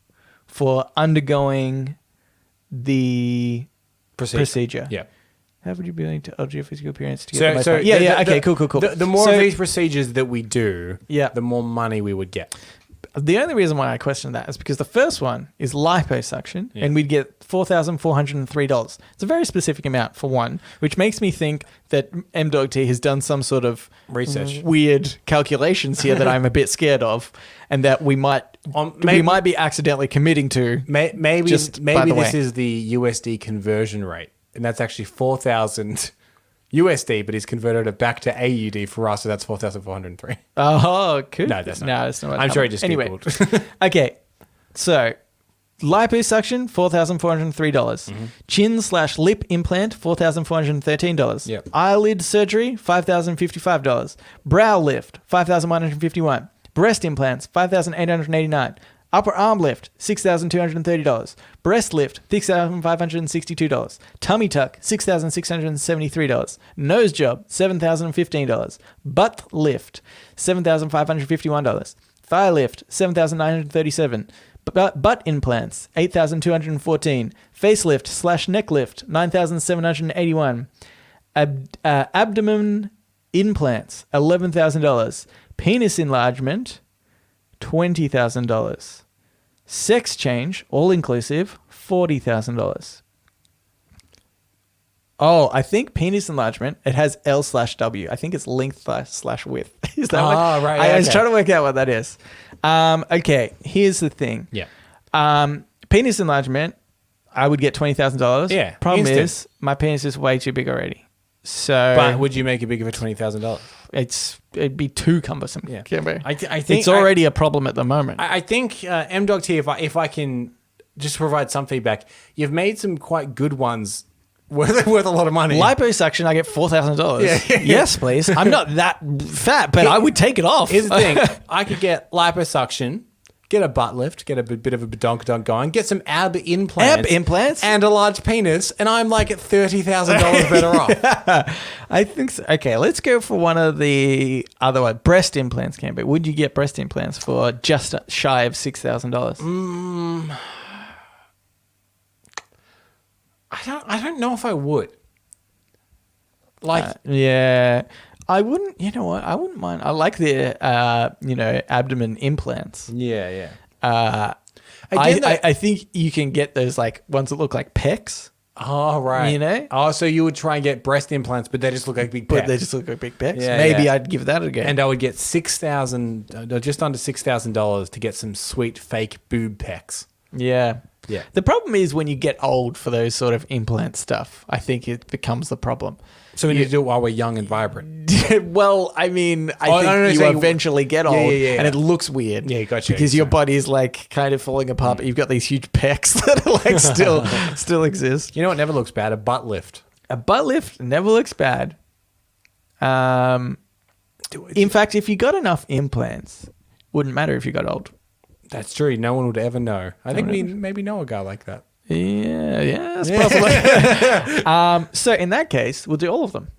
for undergoing the procedure. Yeah. How would you be willing to alter your physical appearance to get So, the most so money? Okay, cool. The more of these procedures that we do, Yeah. the more money we would get. The only reason why I question that is because the first one is liposuction, and we'd get $4,403. It's a very specific amount for one, which makes me think that MDogT has done some sort of Research. weird calculations here that I'm a bit scared of, and that we might be accidentally committing to. Maybe Just by the this way. is the USD conversion rate, and that's actually 4,000 USD, but he's converted it back to AUD for us, so that's 4,403. Oh, cool. No, that's not. No, that's not what I'm sure he happened. just anyway. Googled. Okay, so liposuction $4,403. Chin/lip implant $4,413. Yep. Eyelid surgery $5,055. Brow lift $5,151. Breast implants $5,889. Upper arm lift $6,230. Breast lift $6,562. Tummy tuck $6,673. Nose job $7,015. Butt lift $7,551. Thigh lift $7,937. Butt implants $8,214. Facelift/neck lift $9,781. Abdomen implants $11,000. Penis enlargement $20,000. Sex change, all inclusive, $40,000. Oh, I think penis enlargement, it has L/W. I think it's length/width. Is that what? Right. I was okay. trying to work out what that is. Okay, here's the thing. Yeah. Penis enlargement, I would get $20,000. Yeah, Problem instant. is, my penis is way too big already. So, But would you make it bigger for $20,000? it'd be too cumbersome. Yeah. Can't be. I think it's already a problem at the moment. I think MDogT, if I can just provide some feedback, you've made some quite good ones worth a lot of money. Liposuction, I get $4,000. Yeah. Yes, please. I'm not that fat, but I would take it off. Here's the thing: I could get liposuction, get a butt lift, get a bit of a badonkadonk going, get some ab implants, and a large penis, and I'm like at $30,000 better off. I think so. Okay, let's go for one of the other one. Breast implants, can be. Would you get breast implants for just shy of $6,000? I don't know if I would. Like, Yeah. I wouldn't, you know what? I wouldn't mind. I like the, abdomen implants. yeah. I think you can get those like ones that look like pecs. Oh, right. You know? Oh, so you would try and get breast implants, but they just look like big But pecs. they just look like big pecs. Yeah, Maybe yeah. I'd give that a go. And I would get $6,000, just under $6,000 to get some sweet fake boob pecs. Yeah. Yeah. The problem is when you get old for those sort of implant stuff, I think it becomes the problem. So we need to do it while we're young and vibrant. Well, I mean, I Oh, think no, you so you- eventually get Yeah, old yeah. and it looks weird. Yeah, gotcha. Because your So- body's like kind of falling apart, but you've got these huge pecs that are like still exist. You know what never looks bad? A butt lift. A butt lift never looks bad. In fact, if you got enough implants, wouldn't matter if you got old. That's true. No one would ever know. I think we maybe know a guy like that. Yeah, that's possible. So in that case, we'll do all of them.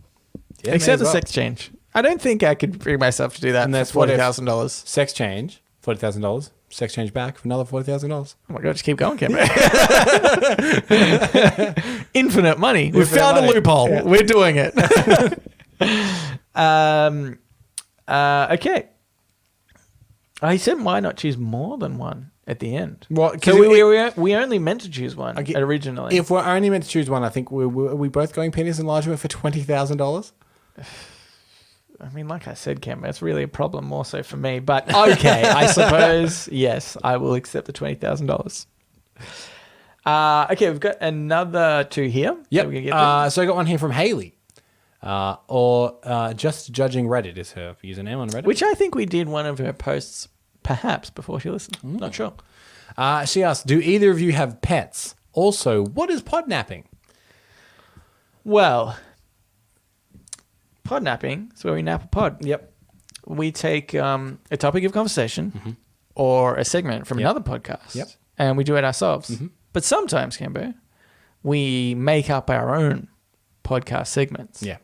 Yeah, Except may as the well. sex change. I don't think I could bring myself to do that And that's for what if- $40,000. Sex change, $40,000. Sex change back for another $40,000. Oh my God, just keep going, Cameron. Infinite money. We've found money. a loophole. Yeah. We're doing it. Okay. I said why not choose more than one at the end? Well, So we only meant to choose one originally. If we're only meant to choose one, I think are we both going penis enlargement for $20,000? I mean, like I said, Cam, it's really a problem more so for me. But okay, I suppose, yes, I will accept the $20,000. Okay, we've got another two here. Yep. that we're gonna get through. So I got one here from Haley. Just Judging Reddit is her username on Reddit. Which I think we did one of her posts perhaps before she listened. Not sure. She asked, do either of you have pets? Also, what is podnapping? Well, podnapping is where we nap a pod. Yep. We take a topic of conversation or a segment from another podcast Yep. and we do it ourselves. But sometimes, Cambo, we make up our own podcast segments. Yeah.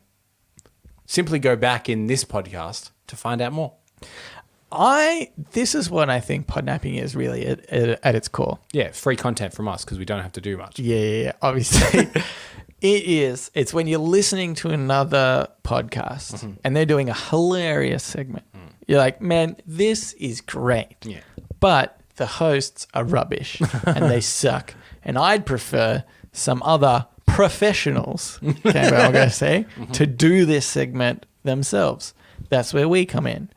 Simply go back in this podcast to find out more. This is what I think podnapping is really at its core. Yeah, free content from us because we don't have to do much. Yeah. Obviously, it is. It's when you're listening to another podcast and they're doing a hilarious segment. You're like, man, this is great. Yeah. But the hosts are rubbish and they suck. And I'd prefer some other professionals, okay, I'm going to say, to do this segment themselves. That's where we come in.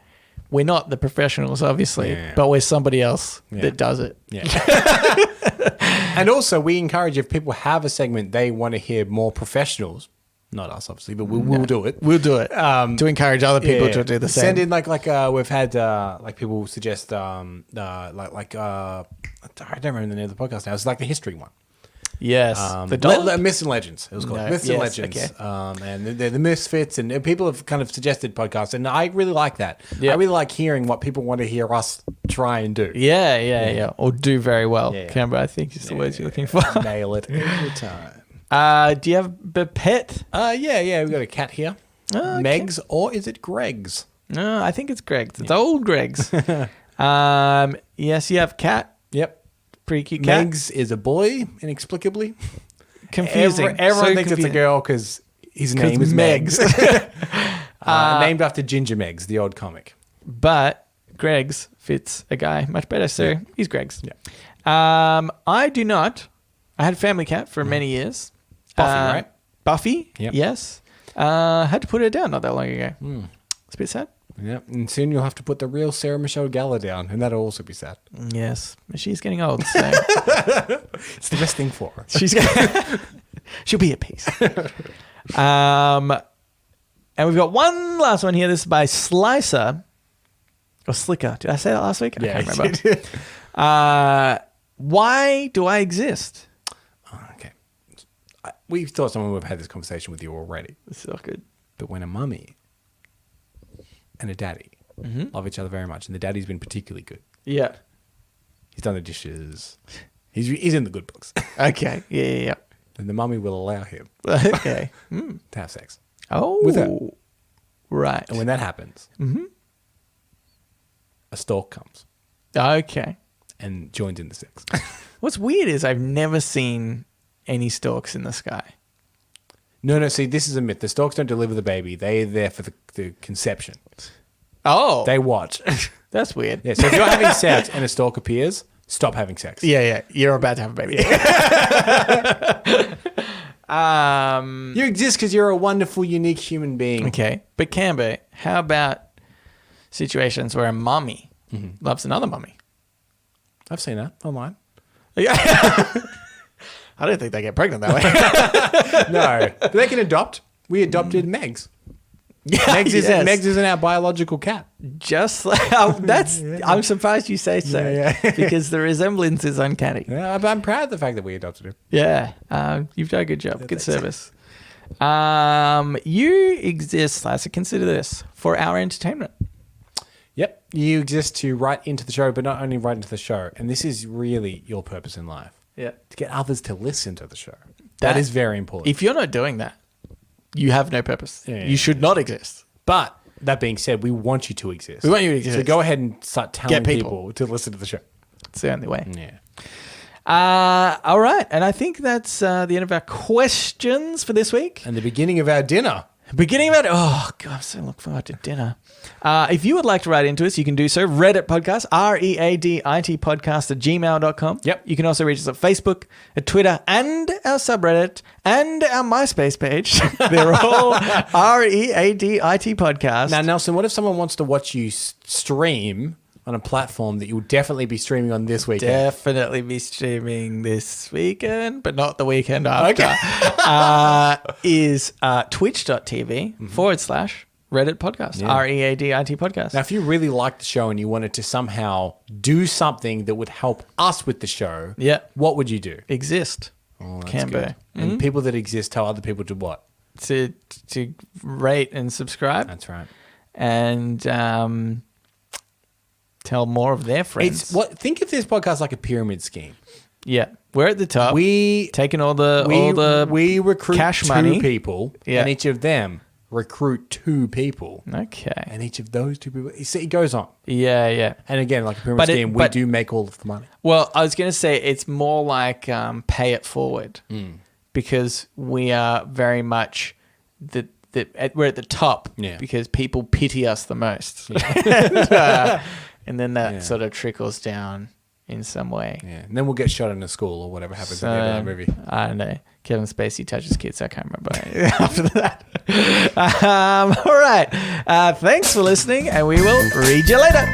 We're not the professionals, obviously, but we're somebody else that does it. Yeah. And also, we encourage if people have a segment they want to hear more professionals, not us, obviously, but we'll do it. We'll do it to encourage other people to do the same. Send in we've had people suggest I don't remember the name of the podcast now. It's like the history one. Yes, the dog? Myths and Legends. It was called Myths and Legends. Okay. And they're the Misfits, and people have kind of suggested podcasts, and I really like that. Yeah. I really like hearing what people want to hear us try and do. Yeah. Or do very well. Yeah. Canberra, I think is the words you're looking for. Nail it every time. Do you have a pet? Yeah. We've got a cat here. Meg's, or is it Greg's? No, I think it's Greg's. It's old Greg's. Yes, you have cat. Yep. Pretty cute cat. Meg's is a boy, inexplicably. Confusing. Everyone thinks it's a girl because his name is Meg's. Named after Ginger Meg's, the old comic. But Greg's fits a guy much better, so he's Greg's. Yeah. I do not. I had a family cat for many years. Buffy, right? Buffy, Yep. Yes. Had to put her down not that long ago. It's a bit sad. Yeah, and soon you'll have to put the real Sarah Michelle Gellar down, and that'll also be sad. Yes, she's getting old, so It's the best thing for her. She'll be at peace. And we've got one last one here. This is by Slicer or Slicker. Did I say that last week? I can't remember. Why do I exist? Okay. We thought someone would have had this conversation with you already. It's so good. But when a mummy and a daddy love each other very much, and the daddy's been particularly good. Yeah. He's done the dishes. He's in the good books. Okay. Yeah. And the mummy will allow him Okay. to have sex. Oh. With her. Right. And when that happens, a stork comes Okay. and joins in the sex. What's weird is I've never seen any storks in the sky. No, see, this is a myth. The storks don't deliver the baby. They're there for the conception. Oh. They watch. That's weird. Yeah, so if you're having sex and a stork appears, stop having sex. Yeah. You're about to have a baby. You exist because you're a wonderful, unique human being. Okay. But Camber, how about situations where a mummy loves another mummy? I've seen that online. I don't think they get pregnant that way. No, but they can adopt. We adopted Megs. Megs isn't our biological cat. Just like, I'm surprised you say so because the resemblance is uncanny. Yeah, I'm proud of the fact that we adopted him. Yeah, you've done a good job. Good service. You exist, Lasser, consider this, for our entertainment. Yep. You exist to write into the show, but not only write into the show. And this is really your purpose in life. Yeah. To get others to listen to the show. That is very important. If you're not doing that, you have no purpose. Yeah. You should not exist. But that being said, we want you to exist. We want you to exist. So go ahead and start telling Get people to listen to the show. It's the only way. Yeah. All right. And I think that's the end of our questions for this week. And the beginning of our dinner. Beginning about, oh, God, I'm so looking forward to dinner. If you would like to write into us, you can do so. Reddit podcast, READIT podcast @gmail.com. Yep. You can also reach us at Facebook, at Twitter, and our subreddit, and our MySpace page. They're all READIT podcast. Now, Nelson, what if someone wants to watch you stream on a platform that you'll definitely be streaming on this weekend? Definitely be streaming this weekend, but not the weekend after. Is twitch.tv /Reddit podcast. READIT podcast. Now, if you really liked the show and you wanted to somehow do something that would help us with the show, what would you do? Exist. Oh, that's Can good. be. And people that exist tell other people to what? To rate and subscribe. That's right. And tell more of their friends. Think of this podcast like a pyramid scheme. Yeah. We're at the top. We taking all the we recruit cash 2 money. people, Yeah. and each of them recruit 2 people. Okay. And each of those 2 people, you see, it goes on. Yeah. And again, like a pyramid scheme, we do make all of the money. Well, I was going to say it's more like pay it forward because we are very much we're at the top because people pity us the most. And then that sort of trickles down in some way. Yeah. And then we'll get shot in a school or whatever happens at the end of that movie. I don't know. Kevin Spacey touches kids. I can't remember after that. All right. Thanks for listening, and we will read you later.